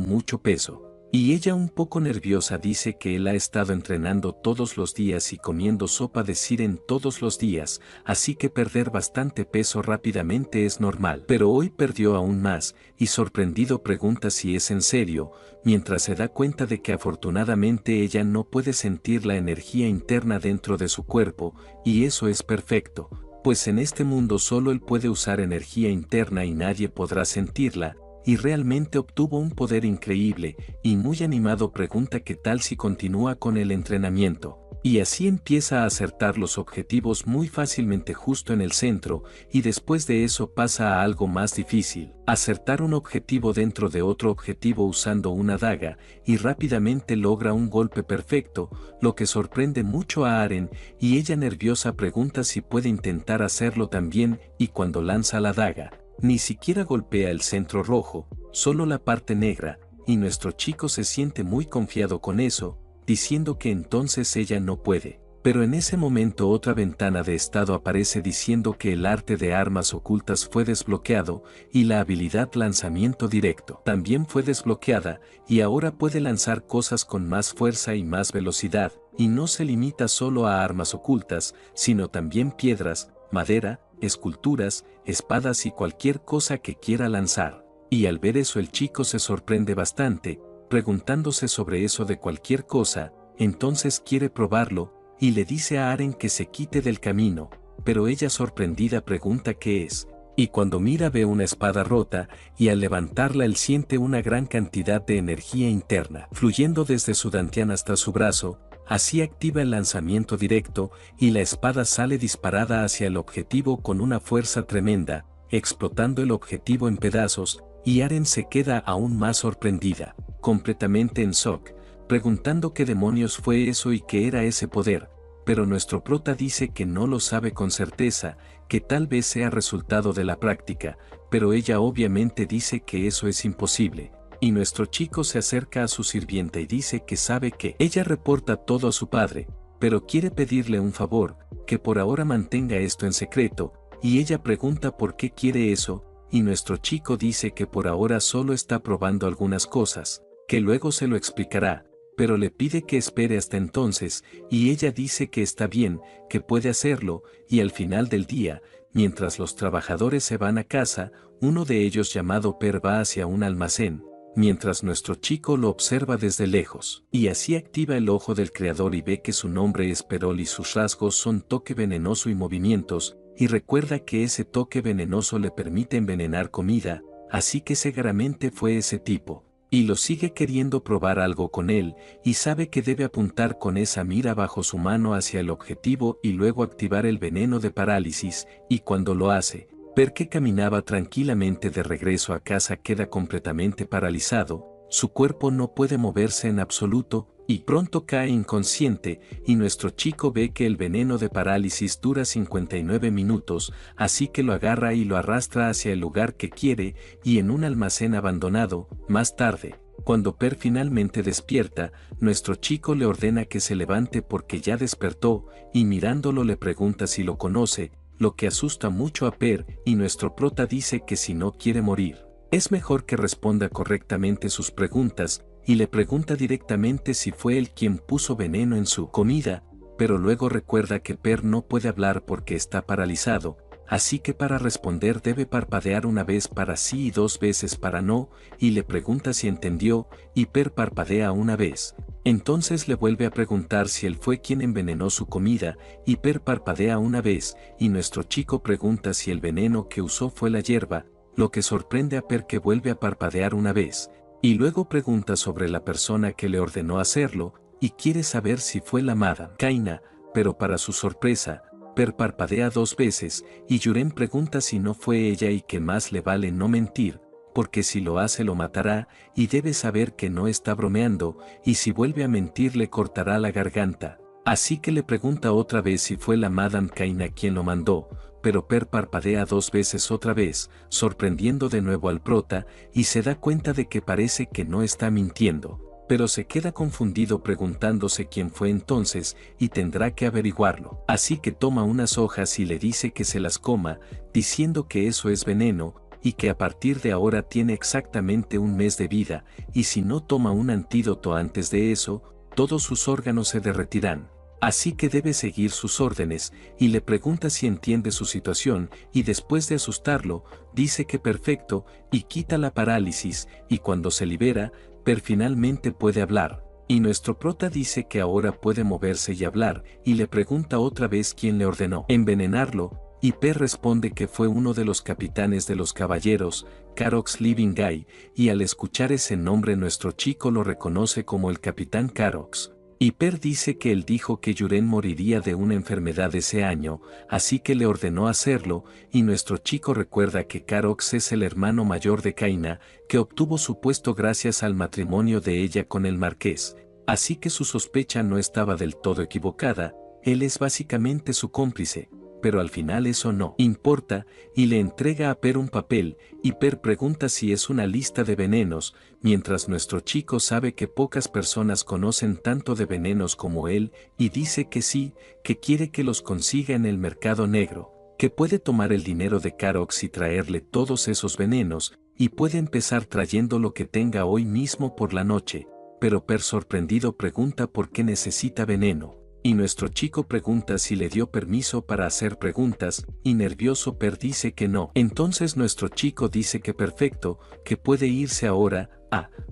Speaker 1: mucho peso. Y ella un poco nerviosa dice que él ha estado entrenando todos los días y comiendo sopa de siren todos los días, así que perder bastante peso rápidamente es normal. Pero hoy perdió aún más, y sorprendido pregunta si es en serio, mientras se da cuenta de que afortunadamente ella no puede sentir la energía interna dentro de su cuerpo, y eso es perfecto, pues en este mundo solo él puede usar energía interna y nadie podrá sentirla, y realmente obtuvo un poder increíble, y muy animado pregunta qué tal si continúa con el entrenamiento. Y así empieza a acertar los objetivos muy fácilmente justo en el centro, y después de eso pasa a algo más difícil, acertar un objetivo dentro de otro objetivo usando una daga, y rápidamente logra un golpe perfecto, lo que sorprende mucho a Aren, y ella nerviosa pregunta si puede intentar hacerlo también, y cuando lanza la daga, ni siquiera golpea el centro rojo, solo la parte negra, y nuestro chico se siente muy confiado con eso, diciendo que entonces ella no puede. Pero en ese momento otra ventana de estado aparece diciendo que el arte de armas ocultas fue desbloqueado, y la habilidad lanzamiento directo también fue desbloqueada, y ahora puede lanzar cosas con más fuerza y más velocidad, y no se limita solo a armas ocultas, sino también piedras, madera, esculturas, espadas y cualquier cosa que quiera lanzar. Y al ver eso el chico se sorprende bastante, preguntándose sobre eso de cualquier cosa, entonces quiere probarlo, y le dice a Aren que se quite del camino, pero ella sorprendida pregunta qué es, y cuando mira ve una espada rota, y al levantarla él siente una gran cantidad de energía interna, fluyendo desde su dantián hasta su brazo. Así activa el lanzamiento directo, y la espada sale disparada hacia el objetivo con una fuerza tremenda, explotando el objetivo en pedazos, y Aren se queda aún más sorprendida, completamente en shock, preguntando qué demonios fue eso y qué era ese poder, pero nuestro prota dice que no lo sabe con certeza, que tal vez sea resultado de la práctica, pero ella obviamente dice que eso es imposible. Y nuestro chico se acerca a su sirvienta y dice que sabe que ella reporta todo a su padre, pero quiere pedirle un favor, que por ahora mantenga esto en secreto, y ella pregunta por qué quiere eso, y nuestro chico dice que por ahora solo está probando algunas cosas, que luego se lo explicará, pero le pide que espere hasta entonces, y ella dice que está bien, que puede hacerlo, y al final del día, mientras los trabajadores se van a casa, uno de ellos llamado Per va hacia un almacén, mientras nuestro chico lo observa desde lejos, y así activa el ojo del creador y ve que su nombre es Perol y sus rasgos son toque venenoso y movimientos, y recuerda que ese toque venenoso le permite envenenar comida, así que seguramente fue ese tipo, y lo sigue queriendo probar algo con él, y sabe que debe apuntar con esa mira bajo su mano hacia el objetivo y luego activar el veneno de parálisis, y cuando lo hace, Per que caminaba tranquilamente de regreso a casa queda completamente paralizado, su cuerpo no puede moverse en absoluto, y pronto cae inconsciente, y nuestro chico ve que el veneno de parálisis dura 59 minutos, así que lo agarra y lo arrastra hacia el lugar que quiere, y en un almacén abandonado, más tarde. Cuando Per finalmente despierta, nuestro chico le ordena que se levante porque ya despertó, y mirándolo le pregunta si lo conoce, lo que asusta mucho a Per, y nuestro prota dice que si no quiere morir, es mejor que responda correctamente sus preguntas, y le pregunta directamente si fue él quien puso veneno en su comida, pero luego recuerda que Per no puede hablar porque está paralizado, así que para responder debe parpadear una vez para sí y 2 veces para no, y le pregunta si entendió, y Per parpadea una vez. Entonces le vuelve a preguntar si él fue quien envenenó su comida, y Per parpadea una vez, y nuestro chico pregunta si el veneno que usó fue la hierba, lo que sorprende a Per que vuelve a parpadear una vez, y luego pregunta sobre la persona que le ordenó hacerlo, y quiere saber si fue la Madame Kaina, pero para su sorpresa, Per parpadea 2 veces, y Yuren pregunta si no fue ella y que más le vale no mentir, porque si lo hace lo matará, y debe saber que no está bromeando, y si vuelve a mentir le cortará la garganta. Así que le pregunta otra vez si fue la Madame Kaina quien lo mandó, pero Per parpadea 2 veces otra vez, sorprendiendo de nuevo al prota, y se da cuenta de que parece que no está mintiendo, pero se queda confundido preguntándose quién fue entonces y tendrá que averiguarlo. Así que toma unas hojas y le dice que se las coma, diciendo que eso es veneno, y que a partir de ahora tiene exactamente un mes de vida, y si no toma un antídoto antes de eso, todos sus órganos se derretirán. Así que debe seguir sus órdenes, y le pregunta si entiende su situación, y después de asustarlo, dice que perfecto, y quita la parálisis, y cuando se libera, Per finalmente puede hablar. Y nuestro prota dice que ahora puede moverse y hablar, y le pregunta otra vez quién le ordenó envenenarlo, y Per responde que fue uno de los capitanes de los caballeros, Karox Living Guy, y al escuchar ese nombre nuestro chico lo reconoce como el capitán Karox. Y Per dice que él dijo que Yuren moriría de una enfermedad ese año, así que le ordenó hacerlo, y nuestro chico recuerda que Karox es el hermano mayor de Kaina, que obtuvo su puesto gracias al matrimonio de ella con el marqués, así que su sospecha no estaba del todo equivocada, él es básicamente su cómplice. Pero al final eso no importa, y le entrega a Per un papel, y Per pregunta si es una lista de venenos, mientras nuestro chico sabe que pocas personas conocen tanto de venenos como él, y dice que sí, que quiere que los consiga en el mercado negro, que puede tomar el dinero de Karox y traerle todos esos venenos, y puede empezar trayendo lo que tenga hoy mismo por la noche, pero Per sorprendido pregunta por qué necesita veneno. Y nuestro chico pregunta si le dio permiso para hacer preguntas, y nervioso Per dice que no. Entonces nuestro chico dice que perfecto, que puede irse ahora,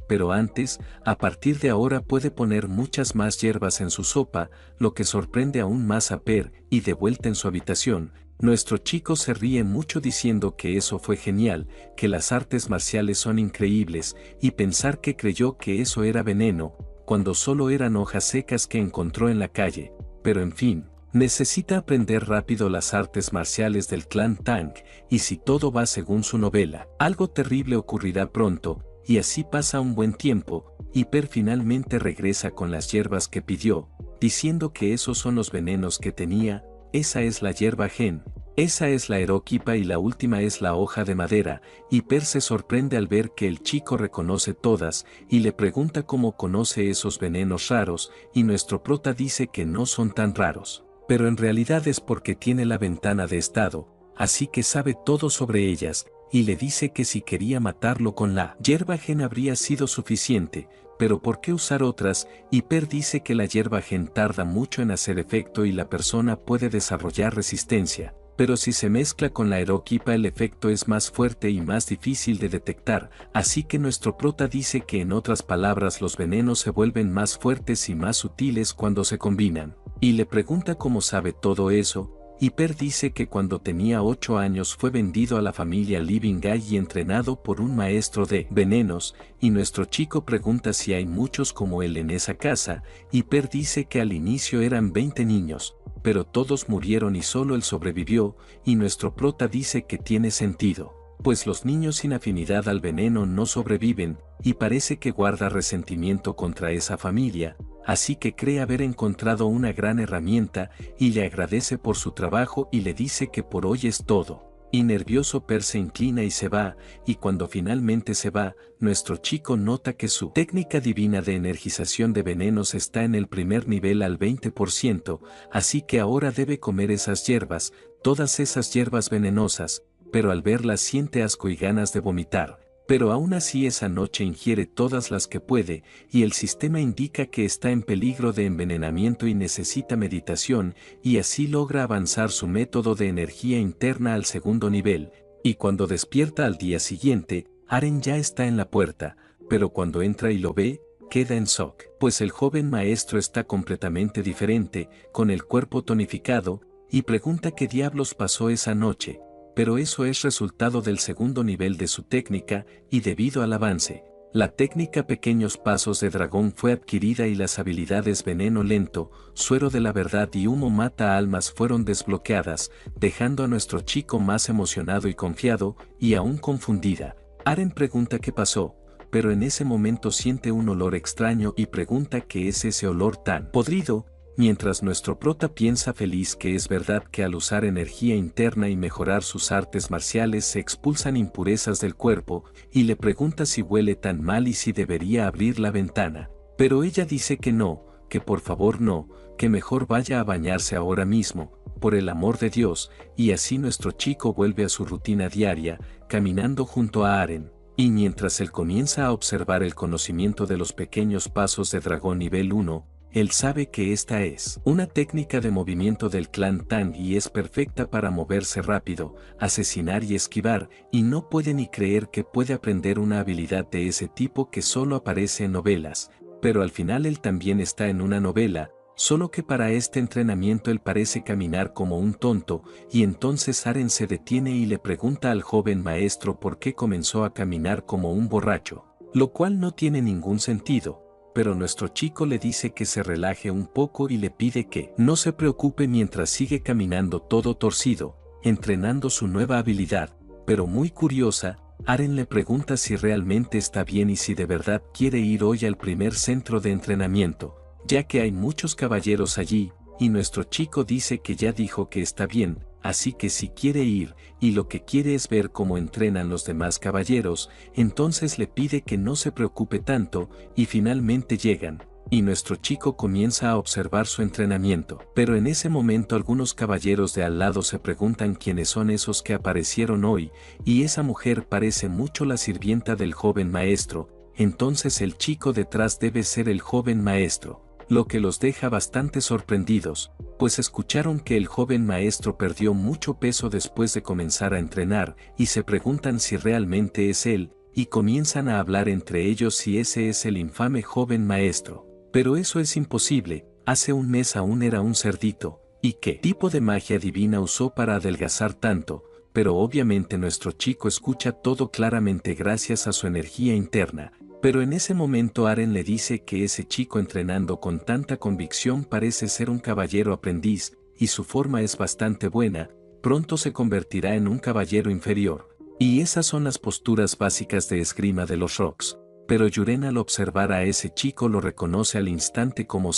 Speaker 1: pero antes, a partir de ahora puede poner muchas más hierbas en su sopa, lo que sorprende aún más a Per, y de vuelta en su habitación, nuestro chico se ríe mucho diciendo que eso fue genial, que las artes marciales son increíbles, y pensar que creyó que eso era veneno, cuando solo eran hojas secas que encontró en la calle, pero en fin, necesita aprender rápido las artes marciales del clan Tang, y si todo va según su novela, algo terrible ocurrirá pronto, y así pasa un buen tiempo, y Per finalmente regresa con las hierbas que pidió, diciendo que esos son los venenos que tenía, esa es la hierba gen. Esa es la eroquipa y la última es la hoja de madera, y Per se sorprende al ver que el chico reconoce todas, y le pregunta cómo conoce esos venenos raros, y nuestro prota dice que no son tan raros, pero en realidad es porque tiene la ventana de estado, así que sabe todo sobre ellas, y le dice que si quería matarlo con la hierba gen habría sido suficiente, pero ¿por qué usar otras? Y Per dice que la hierba gen tarda mucho en hacer efecto y la persona puede desarrollar resistencia. Pero si se mezcla con la eroquipa el efecto es más fuerte y más difícil de detectar, así que nuestro prota dice que en otras palabras los venenos se vuelven más fuertes y más sutiles cuando se combinan, y le pregunta cómo sabe todo eso, y Per dice que cuando tenía 8 años fue vendido a la familia Living Guy y entrenado por un maestro de venenos, y nuestro chico pregunta si hay muchos como él en esa casa, y Per dice que al inicio eran 20 niños, pero todos murieron y solo él sobrevivió, y nuestro prota dice que tiene sentido, pues los niños sin afinidad al veneno no sobreviven, y parece que guarda resentimiento contra esa familia, así que cree haber encontrado una gran herramienta, y le agradece por su trabajo y le dice que por hoy es todo. Y nervioso Per se inclina y se va, y cuando finalmente se va, nuestro chico nota que su técnica divina de energización de venenos está en el primer nivel al 20%, así que ahora debe comer esas hierbas, todas esas hierbas venenosas, pero al verlas siente asco y ganas de vomitar. Pero aún así esa noche ingiere todas las que puede, y el sistema indica que está en peligro de envenenamiento y necesita meditación, y así logra avanzar su método de energía interna al segundo nivel, y cuando despierta al día siguiente, Aren ya está en la puerta, pero cuando entra y lo ve, queda en shock, pues el joven maestro está completamente diferente, con el cuerpo tonificado, y pregunta qué diablos pasó esa noche. Pero eso es resultado del segundo nivel de su técnica, y debido al avance, la técnica pequeños pasos de dragón fue adquirida y las habilidades veneno lento, suero de la verdad y humo mata almas fueron desbloqueadas, dejando a nuestro chico más emocionado y confiado, y aún confundida. Aren pregunta qué pasó, pero en ese momento siente un olor extraño y pregunta qué es ese olor tan podrido, mientras nuestro prota piensa feliz que es verdad que al usar energía interna y mejorar sus artes marciales se expulsan impurezas del cuerpo, y le pregunta si huele tan mal y si debería abrir la ventana. Pero ella dice que no, que por favor no, que mejor vaya a bañarse ahora mismo, por el amor de Dios, y así nuestro chico vuelve a su rutina diaria, caminando junto a Aren. Y mientras él comienza a observar el conocimiento de los pequeños pasos de dragón nivel 1, él sabe que esta es una técnica de movimiento del clan Tang y es perfecta para moverse rápido, asesinar y esquivar, y no puede ni creer que puede aprender una habilidad de ese tipo que solo aparece en novelas, pero al final él también está en una novela, solo que para este entrenamiento él parece caminar como un tonto, y entonces Aren se detiene y le pregunta al joven maestro por qué comenzó a caminar como un borracho, lo cual no tiene ningún sentido. Pero nuestro chico le dice que se relaje un poco y le pide que no se preocupe mientras sigue caminando todo torcido, entrenando su nueva habilidad, pero muy curiosa, Aren le pregunta si realmente está bien y si de verdad quiere ir hoy al primer centro de entrenamiento, ya que hay muchos caballeros allí, y nuestro chico dice que ya dijo que está bien, así que si quiere ir, y lo que quiere es ver cómo entrenan los demás caballeros, entonces le pide que no se preocupe tanto, y finalmente llegan, y nuestro chico comienza a observar su entrenamiento. Pero en ese momento algunos caballeros de al lado se preguntan quiénes son esos que aparecieron hoy, y esa mujer parece mucho la sirvienta del joven maestro, entonces el chico detrás debe ser el joven maestro, lo que los deja bastante sorprendidos, pues escucharon que el joven maestro perdió mucho peso después de comenzar a entrenar, y se preguntan si realmente es él, y comienzan a hablar entre ellos si ese es el infame joven maestro. Pero eso es imposible, hace un mes aún era un cerdito, ¿y qué tipo de magia divina usó para adelgazar tanto? Pero obviamente nuestro chico escucha todo claramente gracias a su energía interna. Pero en ese momento Aren le dice que ese chico entrenando con tanta convicción parece ser un caballero aprendiz, y su forma es bastante buena, pronto se convertirá en un caballero inferior. Y esas son las posturas básicas de esgrima de los Rocks. Pero Yuren al observar a ese chico lo reconoce al instante como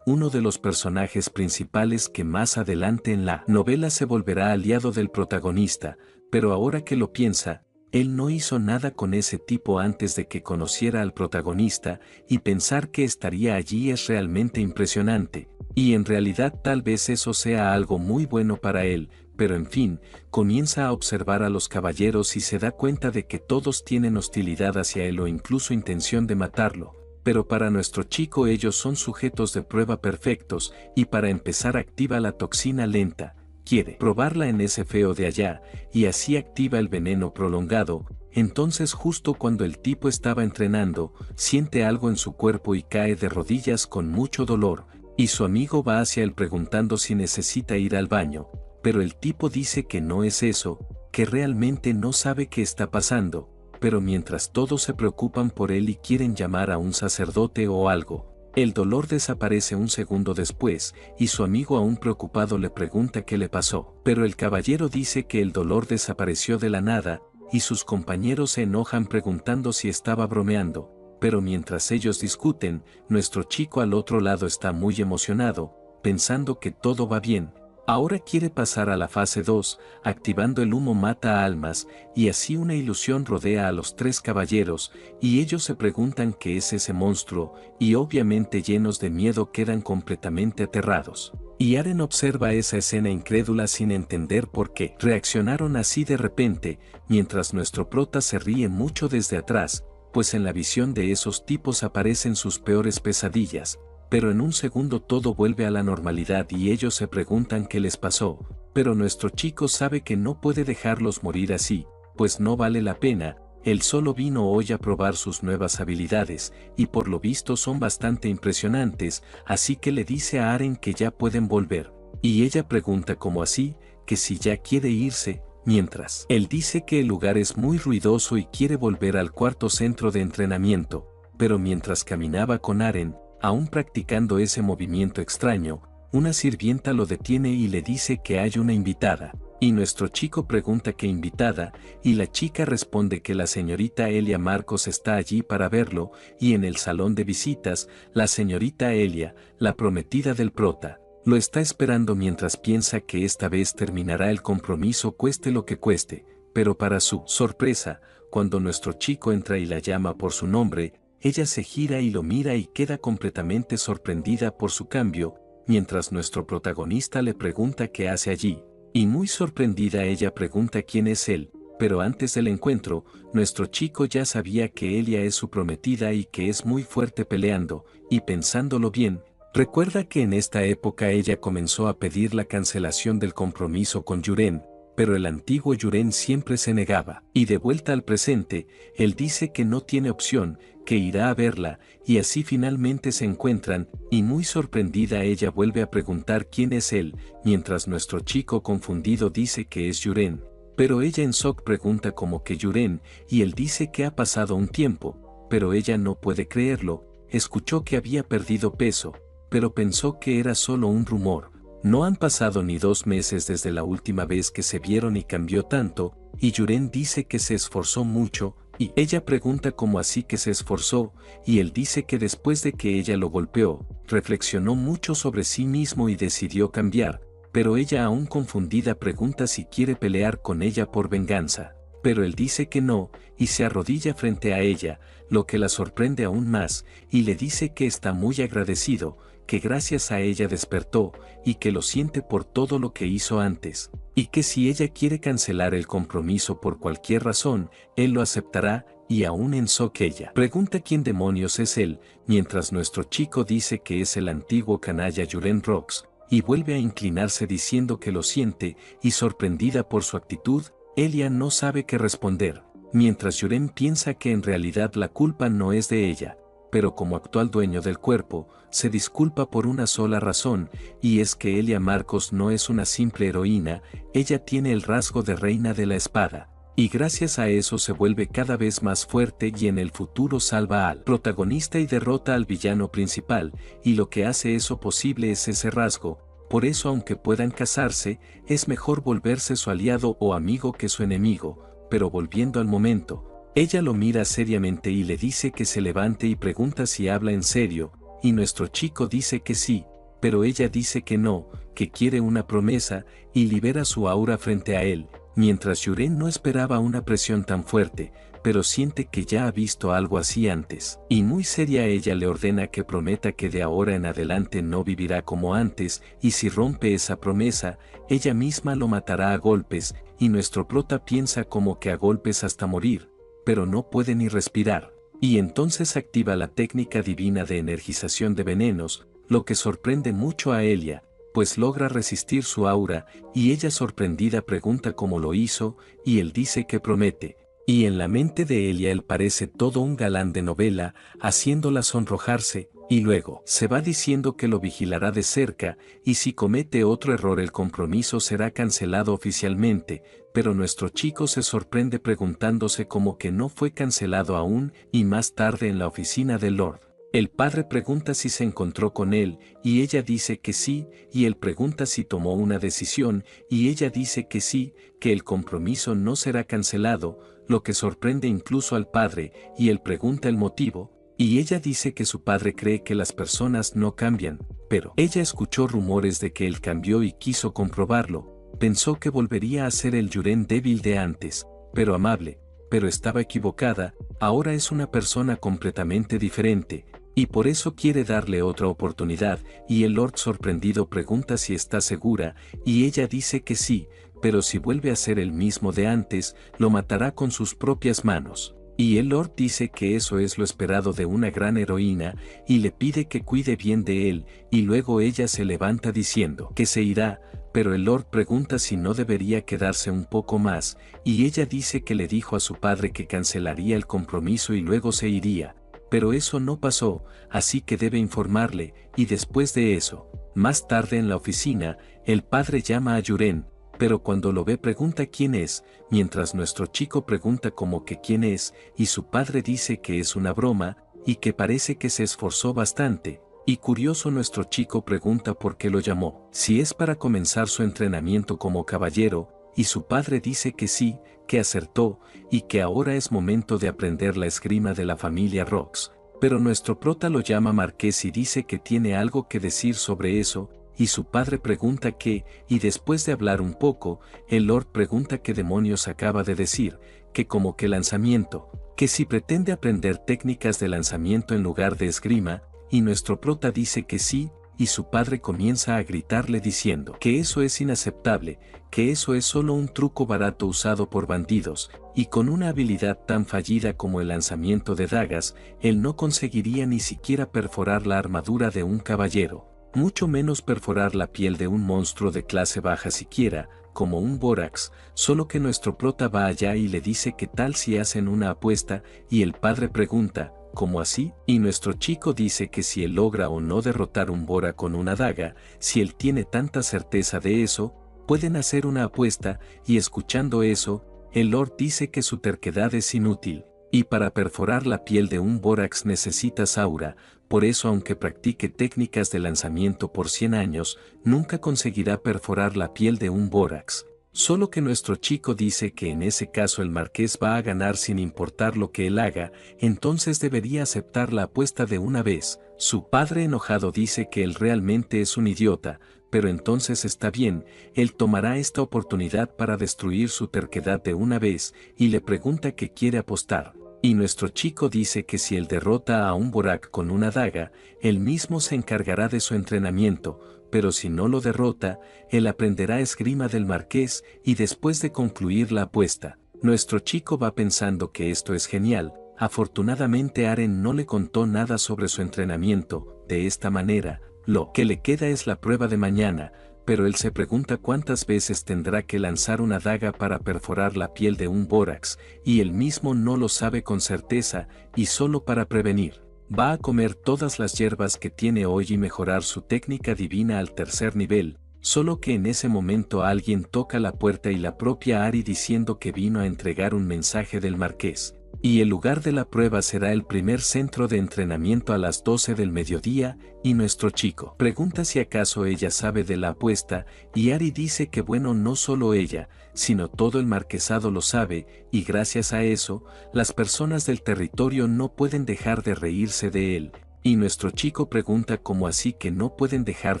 Speaker 1: uno de los personajes principales que más adelante en la novela se volverá aliado del protagonista, pero ahora que lo piensa, él no hizo nada con ese tipo antes de que conociera al protagonista, y pensar que estaría allí es realmente impresionante, y en realidad tal vez eso sea algo muy bueno para él, pero en fin, comienza a observar a los caballeros y se da cuenta de que todos tienen hostilidad hacia él o incluso intención de matarlo. Pero para nuestro chico ellos son sujetos de prueba perfectos, y para empezar activa la toxina lenta. Quiere probarla en ese feo de allá, y así activa el veneno prolongado. Entonces justo cuando el tipo estaba entrenando, siente algo en su cuerpo y cae de rodillas con mucho dolor, y su amigo va hacia él preguntando si necesita ir al baño, pero el tipo dice que no es eso, que realmente no sabe qué está pasando, pero mientras todos se preocupan por él y quieren llamar a un sacerdote o algo, el dolor desaparece un segundo después, y su amigo aún preocupado le pregunta qué le pasó. Pero el caballero dice que el dolor desapareció de la nada, y sus compañeros se enojan preguntando si estaba bromeando. Pero mientras ellos discuten, nuestro chico al otro lado está muy emocionado, pensando que todo va bien. Ahora quiere pasar a la fase 2, activando el humo mata almas, y así una ilusión rodea a los tres caballeros, y ellos se preguntan qué es ese monstruo, y obviamente llenos de miedo quedan completamente aterrados. Y Aren observa esa escena incrédula sin entender por qué reaccionaron así de repente, mientras nuestro prota se ríe mucho desde atrás, pues en la visión de esos tipos aparecen sus peores pesadillas. Pero en un segundo todo vuelve a la normalidad y ellos se preguntan qué les pasó, pero nuestro chico sabe que no puede dejarlos morir así, pues no vale la pena, él solo vino hoy a probar sus nuevas habilidades, y por lo visto son bastante impresionantes, así que le dice a Aren que ya pueden volver, y ella pregunta cómo así, que si ya quiere irse, mientras él dice que el lugar es muy ruidoso y quiere volver al cuarto centro de entrenamiento, pero mientras caminaba con Aren, aún practicando ese movimiento extraño, una sirvienta lo detiene y le dice que hay una invitada, Y nuestro chico pregunta qué invitada, y la chica responde que la señorita Elia Marcos está allí para verlo, y en el salón de visitas, la señorita Elia, la prometida del prota, lo está esperando mientras piensa que esta vez terminará el compromiso cueste lo que cueste, pero para su sorpresa, cuando nuestro chico entra y la llama por su nombre, ella se gira y lo mira y queda completamente sorprendida por su cambio, mientras nuestro protagonista le pregunta qué hace allí. Y muy sorprendida ella pregunta quién es él, pero antes del encuentro, nuestro chico ya sabía que Elia es su prometida y que es muy fuerte peleando, y pensándolo bien, recuerda que en esta época ella comenzó a pedir la cancelación del compromiso con Yuren, pero el antiguo Yuren siempre se negaba. Y de vuelta al presente, él dice que no tiene opción, que irá a verla, y así finalmente se encuentran, y muy sorprendida ella vuelve a preguntar quién es él, mientras nuestro chico confundido dice que es Yuren. Pero ella en shock pregunta como que Yuren, y él dice que ha pasado un tiempo, pero ella no puede creerlo, escuchó que había perdido peso, pero pensó que era solo un rumor. No han pasado ni 2 meses desde la última vez que se vieron y cambió tanto, y Yuren dice que se esforzó mucho, y ella pregunta cómo así que se esforzó, y él dice que después de que ella lo golpeó, reflexionó mucho sobre sí mismo y decidió cambiar, pero ella aún confundida pregunta si quiere pelear con ella por venganza. Pero él dice que no, y se arrodilla frente a ella, lo que la sorprende aún más, y le dice que está muy agradecido, que gracias a ella despertó, y que lo siente por todo lo que hizo antes, y que si ella quiere cancelar el compromiso por cualquier razón, él lo aceptará, y aún en shock ella pregunta quién demonios es él, mientras nuestro chico dice que es el antiguo canalla Yuren Rox, y vuelve a inclinarse diciendo que lo siente, y sorprendida por su actitud, Elia no sabe qué responder, mientras Yuren piensa que en realidad la culpa no es de ella, pero como actual dueño del cuerpo, se disculpa por una sola razón, y es que Elia Marcos no es una simple heroína, ella tiene el rasgo de reina de la espada, y gracias a eso se vuelve cada vez más fuerte y en el futuro salva al protagonista y derrota al villano principal, y lo que hace eso posible es ese rasgo. Por eso aunque puedan casarse, es mejor volverse su aliado o amigo que su enemigo, pero volviendo al momento, ella lo mira seriamente y le dice que se levante y pregunta si habla en serio, y nuestro chico dice que sí, pero ella dice que no, que quiere una promesa, y libera su aura frente a él, mientras Yuren no esperaba una presión tan fuerte, pero siente que ya ha visto algo así antes. Y muy seria ella le ordena que prometa que de ahora en adelante no vivirá como antes, y si rompe esa promesa, ella misma lo matará a golpes, y nuestro prota piensa como que a golpes hasta morir, pero no puede ni respirar. Y entonces activa la técnica divina de energización de venenos, lo que sorprende mucho a Elia, pues logra resistir su aura, y ella sorprendida pregunta cómo lo hizo, y él dice que promete. Y en la mente de Elia él parece todo un galán de novela, haciéndola sonrojarse, y luego se va diciendo que lo vigilará de cerca, y si comete otro error el compromiso será cancelado oficialmente, pero nuestro chico se sorprende preguntándose cómo que no fue cancelado aún, y más tarde en la oficina del Lord. El padre pregunta si se encontró con él, y ella dice que sí, y él pregunta si tomó una decisión, y ella dice que sí, que el compromiso no será cancelado, lo que sorprende incluso al padre, y él pregunta el motivo, y ella dice que su padre cree que las personas no cambian, pero ella escuchó rumores de que él cambió y quiso comprobarlo, pensó que volvería a ser el Yuren débil de antes, pero amable, pero estaba equivocada, ahora es una persona completamente diferente, y por eso quiere darle otra oportunidad, y el Lord sorprendido pregunta si está segura, y ella dice que sí, pero si vuelve a ser el mismo de antes, lo matará con sus propias manos. Y el Lord dice que eso es lo esperado de una gran heroína, y le pide que cuide bien de él, y luego ella se levanta diciendo que se irá, pero el Lord pregunta si no debería quedarse un poco más, y ella dice que le dijo a su padre que cancelaría el compromiso y luego se iría. Pero eso no pasó, así que debe informarle, y después de eso, más tarde en la oficina, el padre llama a Yuren, pero cuando lo ve pregunta quién es, mientras nuestro chico pregunta como que quién es, y su padre dice que es una broma, y que parece que se esforzó bastante, y curioso nuestro chico pregunta por qué lo llamó, si es para comenzar su entrenamiento como caballero, y su padre dice que sí, que acertó, y que ahora es momento de aprender la esgrima de la familia Rox. Pero nuestro prota lo llama Marqués y dice que tiene algo que decir sobre eso, y su padre pregunta qué, y después de hablar un poco, el Lord pregunta qué demonios acaba de decir, que como que lanzamiento, que si pretende aprender técnicas de lanzamiento en lugar de esgrima, y nuestro prota dice que sí, y su padre comienza a gritarle diciendo que eso es inaceptable, que eso es solo un truco barato usado por bandidos, y con una habilidad tan fallida como el lanzamiento de dagas, él no conseguiría ni siquiera perforar la armadura de un caballero, mucho menos perforar la piel de un monstruo de clase baja siquiera, como un Borax, solo que nuestro prota va allá y le dice que tal si hacen una apuesta, y el padre pregunta, ¿cómo así? Y nuestro chico dice que si él logra o no derrotar un Bora con una daga, si él tiene tanta certeza de eso, pueden hacer una apuesta, y escuchando eso, el Lord dice que su terquedad es inútil, y para perforar la piel de un Borax necesitas aura, por eso aunque practique técnicas de lanzamiento por 100 años, nunca conseguirá perforar la piel de un Borax. Solo que nuestro chico dice que en ese caso el marqués va a ganar sin importar lo que él haga, entonces debería aceptar la apuesta de una vez. Su padre enojado dice que él realmente es un idiota, pero entonces está bien, él tomará esta oportunidad para destruir su terquedad de una vez, y le pregunta qué quiere apostar. Y nuestro chico dice que si él derrota a un Borak con una daga, él mismo se encargará de su entrenamiento, pero si no lo derrota, él aprenderá esgrima del marqués y después de concluir la apuesta, nuestro chico va pensando que esto es genial. Afortunadamente Aren no le contó nada sobre su entrenamiento, de esta manera, lo que le queda es la prueba de mañana, pero él se pregunta cuántas veces tendrá que lanzar una daga para perforar la piel de un Borax, y él mismo no lo sabe con certeza, y solo para prevenir. Va a comer todas las hierbas que tiene hoy y mejorar su técnica divina al 3er nivel, solo que en ese momento alguien toca la puerta y la propia Ari diciendo que vino a entregar un mensaje del marqués. Y el lugar de la prueba será el primer centro de entrenamiento a las 12 del mediodía, y nuestro chico pregunta si acaso ella sabe de la apuesta, y Ari dice que bueno, no solo ella, sino todo el marquesado lo sabe, y gracias a eso, las personas del territorio no pueden dejar de reírse de él. Y nuestro chico pregunta cómo así que no pueden dejar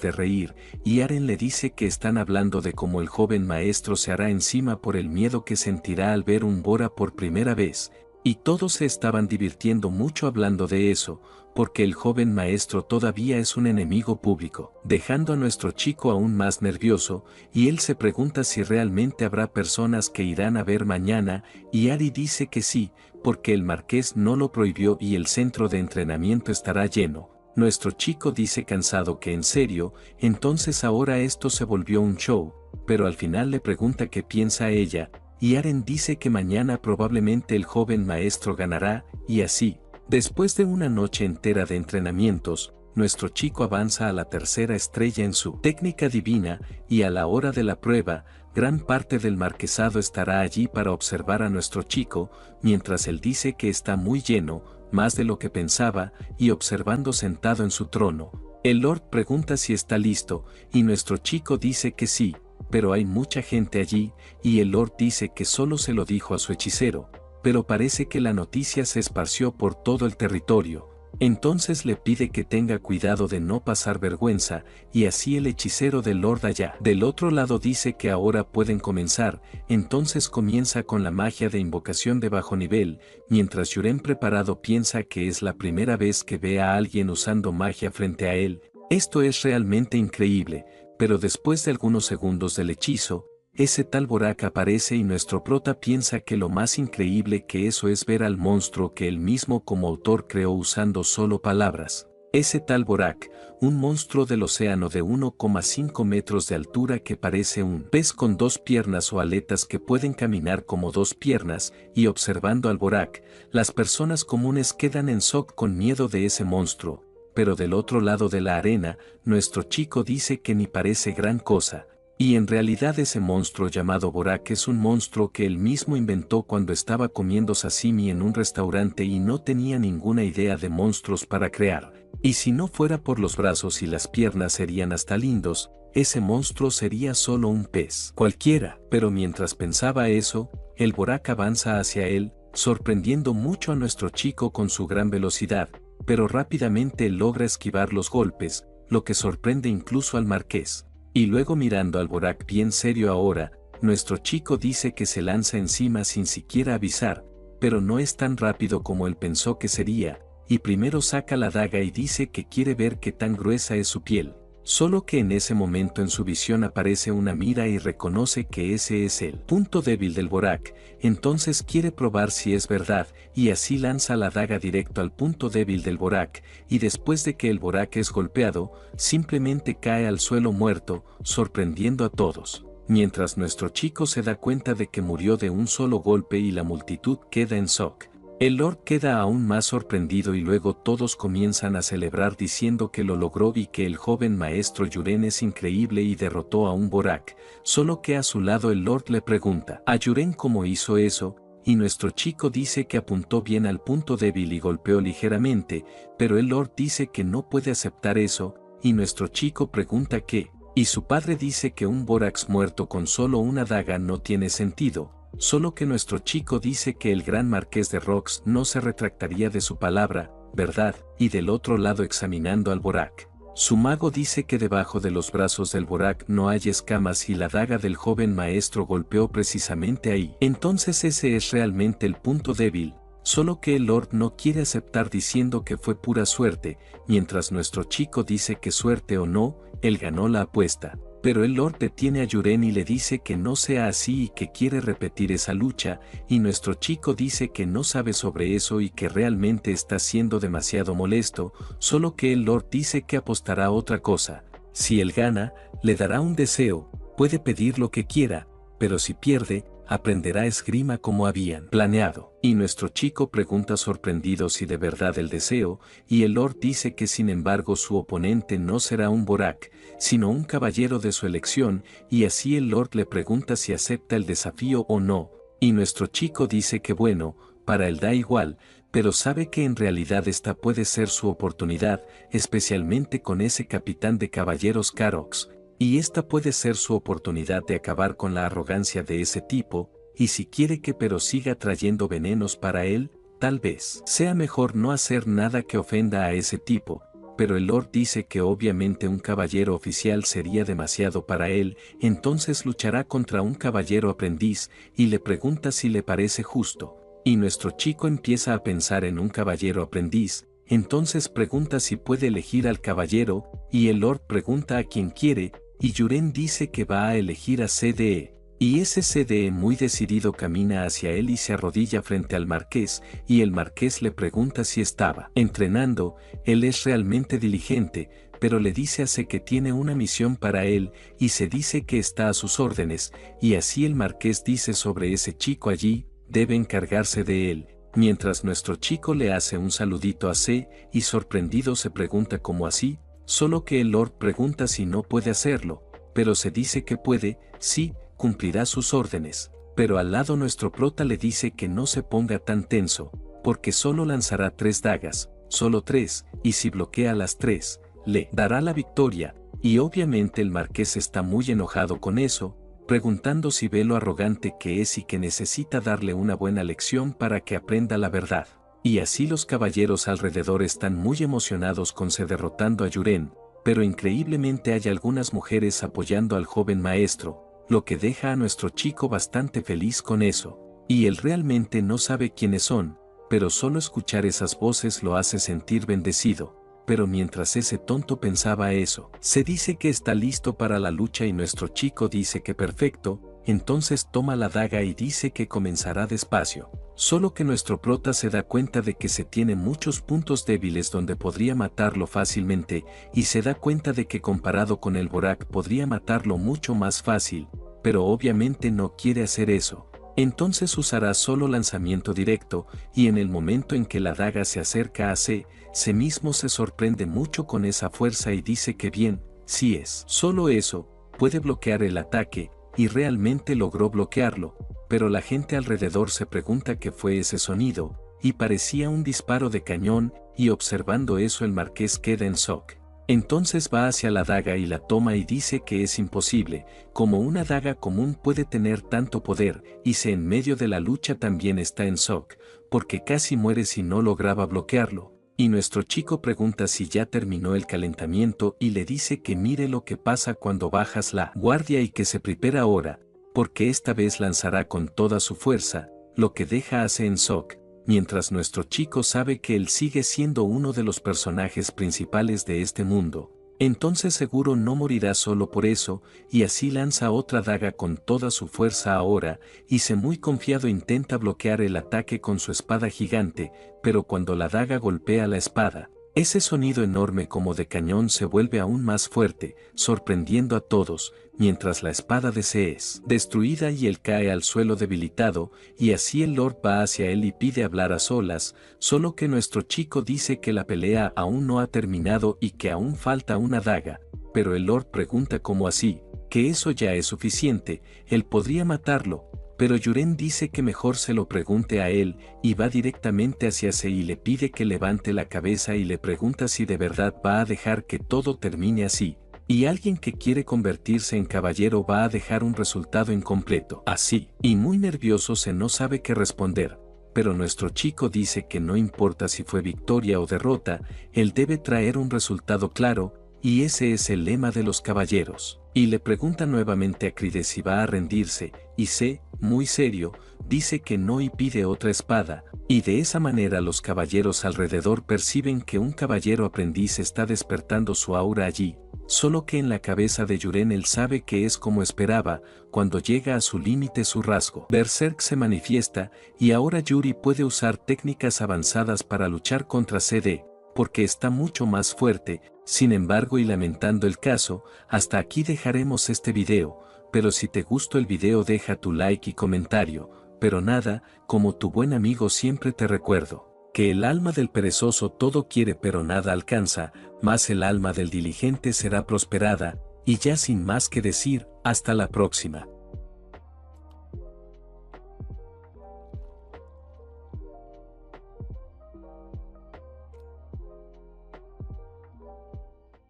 Speaker 1: de reír, y Aren le dice que están hablando de cómo el joven maestro se hará encima por el miedo que sentirá al ver un Bora por primera vez. Y todos se estaban divirtiendo mucho hablando de eso, porque el joven maestro todavía es un enemigo público, dejando a nuestro chico aún más nervioso, y él se pregunta si realmente habrá personas que irán a ver mañana, y Ari dice que sí, porque el marqués no lo prohibió y el centro de entrenamiento estará lleno. Nuestro chico dice cansado que en serio, entonces ahora esto se volvió un show, pero al final le pregunta qué piensa ella, y Aren dice que mañana probablemente el joven maestro ganará, y así, después de una noche entera de entrenamientos, nuestro chico avanza a la 3er estrella en su técnica divina, y a la hora de la prueba, gran parte del marquesado estará allí para observar a nuestro chico, mientras él dice que está muy lleno, más de lo que pensaba, y observando sentado en su trono. El Lord pregunta si está listo, y nuestro chico dice que sí, pero hay mucha gente allí, y el Lord dice que solo se lo dijo a su hechicero, pero parece que la noticia se esparció por todo el territorio. Entonces le pide que tenga cuidado de no pasar vergüenza, y así el hechicero del Lord allá del otro lado dice que ahora pueden comenzar, entonces comienza con la magia de invocación de bajo nivel, mientras Yuren preparado piensa que es la primera vez que ve a alguien usando magia frente a él. Esto es realmente increíble, pero después de algunos segundos del hechizo, ese tal Borak aparece y nuestro prota piensa que lo más increíble que eso es ver al monstruo que él mismo como autor creó usando solo palabras. Ese tal Borak, un monstruo del océano de 1,5 metros de altura que parece un pez con 2 piernas o aletas que pueden caminar como 2 piernas, y observando al Borak, las personas comunes quedan en shock con miedo de ese monstruo, pero del otro lado de la arena, nuestro chico dice que ni parece gran cosa. Y en realidad ese monstruo llamado Borak es un monstruo que él mismo inventó cuando estaba comiendo sashimi en un restaurante y no tenía ninguna idea de monstruos para crear. Y si no fuera por los brazos y las piernas serían hasta lindos, ese monstruo sería solo un pez cualquiera. Pero mientras pensaba eso, el Borak avanza hacia él, sorprendiendo mucho a nuestro chico con su gran velocidad, pero rápidamente él logra esquivar los golpes, lo que sorprende incluso al marqués. Y luego mirando al Borak bien serio ahora, nuestro chico dice que se lanza encima sin siquiera avisar, pero no es tan rápido como él pensó que sería, y primero saca la daga y dice que quiere ver qué tan gruesa es su piel. Solo que en ese momento en su visión aparece una mira y reconoce que ese es el punto débil del Borak, entonces quiere probar si es verdad, y así lanza la daga directo al punto débil del Borak, y después de que el Borak es golpeado, simplemente cae al suelo muerto, sorprendiendo a todos. Mientras nuestro chico se da cuenta de que murió de un solo golpe y la multitud queda en shock. El Lord queda aún más sorprendido y luego todos comienzan a celebrar diciendo que lo logró y que el joven maestro Yuren es increíble y derrotó a un Borak, solo que a su lado el Lord le pregunta a Yuren cómo hizo eso, y nuestro chico dice que apuntó bien al punto débil y golpeó ligeramente, pero el Lord dice que no puede aceptar eso, y nuestro chico pregunta qué, y su padre dice que un Borax muerto con solo una daga no tiene sentido. Solo que nuestro chico dice que el gran marqués de Rox no se retractaría de su palabra, ¿verdad? Y del otro lado examinando al Borak. Su mago dice que debajo de los brazos del Borak no hay escamas y la daga del joven maestro golpeó precisamente ahí. Entonces ese es realmente el punto débil, solo que el Lord no quiere aceptar diciendo que fue pura suerte, mientras nuestro chico dice que suerte o no, él ganó la apuesta. Pero el Lord detiene a Yuren y le dice que no sea así y que quiere repetir esa lucha, y nuestro chico dice que no sabe sobre eso y que realmente está siendo demasiado molesto, solo que el Lord dice que apostará a otra cosa. Si él gana, le dará un deseo, puede pedir lo que quiera, pero si pierde, aprenderá esgrima como habían planeado. Y nuestro chico pregunta sorprendido si de verdad el deseo, y el Lord dice que sin embargo su oponente no será un Borak, sino un caballero de su elección, y así el Lord le pregunta si acepta el desafío o no, y nuestro chico dice que bueno, para él da igual, pero sabe que en realidad esta puede ser su oportunidad, especialmente con ese capitán de caballeros Karox. Y esta puede ser su oportunidad de acabar con la arrogancia de ese tipo, y si quiere que pero siga trayendo venenos para él, tal vez sea mejor no hacer nada que ofenda a ese tipo, pero el Lord dice que obviamente un caballero oficial sería demasiado para él, entonces luchará contra un caballero aprendiz, y le pregunta si le parece justo, y nuestro chico empieza a pensar en un caballero aprendiz, entonces pregunta si puede elegir al caballero, y el Lord pregunta a quien quiere, y Yuren dice que va a elegir a CDE, y ese CDE muy decidido camina hacia él y se arrodilla frente al marqués, y el marqués le pregunta si estaba entrenando, él es realmente diligente, pero le dice a C que tiene una misión para él, y se dice que está a sus órdenes, y así el marqués dice sobre ese chico allí, debe encargarse de él, mientras nuestro chico le hace un saludito a C, y sorprendido se pregunta cómo así, solo que el Lord pregunta si no puede hacerlo, pero se dice que puede, sí, cumplirá sus órdenes, pero al lado nuestro prota le dice que no se ponga tan tenso, porque solo lanzará 3 dagas, solo 3, y si bloquea las 3, le dará la victoria, y obviamente el marqués está muy enojado con eso, preguntando si ve lo arrogante que es y que necesita darle una buena lección para que aprenda la verdad. Y así los caballeros alrededor están muy emocionados con se derrotando a Yuren, pero increíblemente hay algunas mujeres apoyando al joven maestro, lo que deja a nuestro chico bastante feliz con eso, y él realmente no sabe quiénes son, pero solo escuchar esas voces lo hace sentir bendecido. Pero mientras ese tonto pensaba eso, se dice que está listo para la lucha y nuestro chico dice que perfecto, entonces toma la daga y dice que comenzará despacio. Solo que nuestro prota se da cuenta de que se tiene muchos puntos débiles donde podría matarlo fácilmente, y se da cuenta de que comparado con el Borak podría matarlo mucho más fácil, pero obviamente no quiere hacer eso. Entonces usará solo lanzamiento directo, y en el momento en que la daga se acerca a C mismo se sorprende mucho con esa fuerza y dice que bien, si es solo eso, puede bloquear el ataque, y realmente logró bloquearlo, pero la gente alrededor se pregunta qué fue ese sonido, y parecía un disparo de cañón, y observando eso el marqués queda en shock. Entonces va hacia la daga y la toma y dice que es imposible, como una daga común puede tener tanto poder, y se en medio de la lucha también está en shock, porque casi muere si no lograba bloquearlo. Y nuestro chico pregunta si ya terminó el calentamiento y le dice que mire lo que pasa cuando bajas la guardia y que se prepara ahora, porque esta vez lanzará con toda su fuerza, lo que deja hace en shock, mientras nuestro chico sabe que él sigue siendo uno de los personajes principales de este mundo. Entonces seguro no morirá solo por eso, y así lanza otra daga con toda su fuerza ahora, y se muy confiado intenta bloquear el ataque con su espada gigante, pero cuando la daga golpea la espada, ese sonido enorme como de cañón se vuelve aún más fuerte, sorprendiendo a todos, mientras la espada de C es destruida y él cae al suelo debilitado, y así el Lord va hacia él y pide hablar a solas, solo que nuestro chico dice que la pelea aún no ha terminado y que aún falta una daga, pero el Lord pregunta cómo así, que eso ya es suficiente, él podría matarlo. Pero Yuren dice que mejor se lo pregunte a él, y va directamente hacia C y le pide que levante la cabeza y le pregunta si de verdad va a dejar que todo termine así. Y alguien que quiere convertirse en caballero va a dejar un resultado incompleto, así. Y muy nervioso se no sabe qué responder. Pero nuestro chico dice que no importa si fue victoria o derrota, él debe traer un resultado claro, y ese es el lema de los caballeros. Y le pregunta nuevamente a Cride si va a rendirse, y C, muy serio, dice que no y pide otra espada, y de esa manera los caballeros alrededor perciben que un caballero aprendiz está despertando su aura allí, solo que en la cabeza de Yuren él sabe que es como esperaba, cuando llega a su límite su rasgo Berserk se manifiesta, y ahora Yuri puede usar técnicas avanzadas para luchar contra CD, porque está mucho más fuerte. Sin embargo, y lamentando el caso, hasta aquí dejaremos este video, pero si te gustó el video deja tu like y comentario, pero nada, como tu buen amigo siempre te recuerdo, que el alma del perezoso todo quiere pero nada alcanza, mas el alma del diligente será prosperada, y ya sin más que decir, hasta la próxima.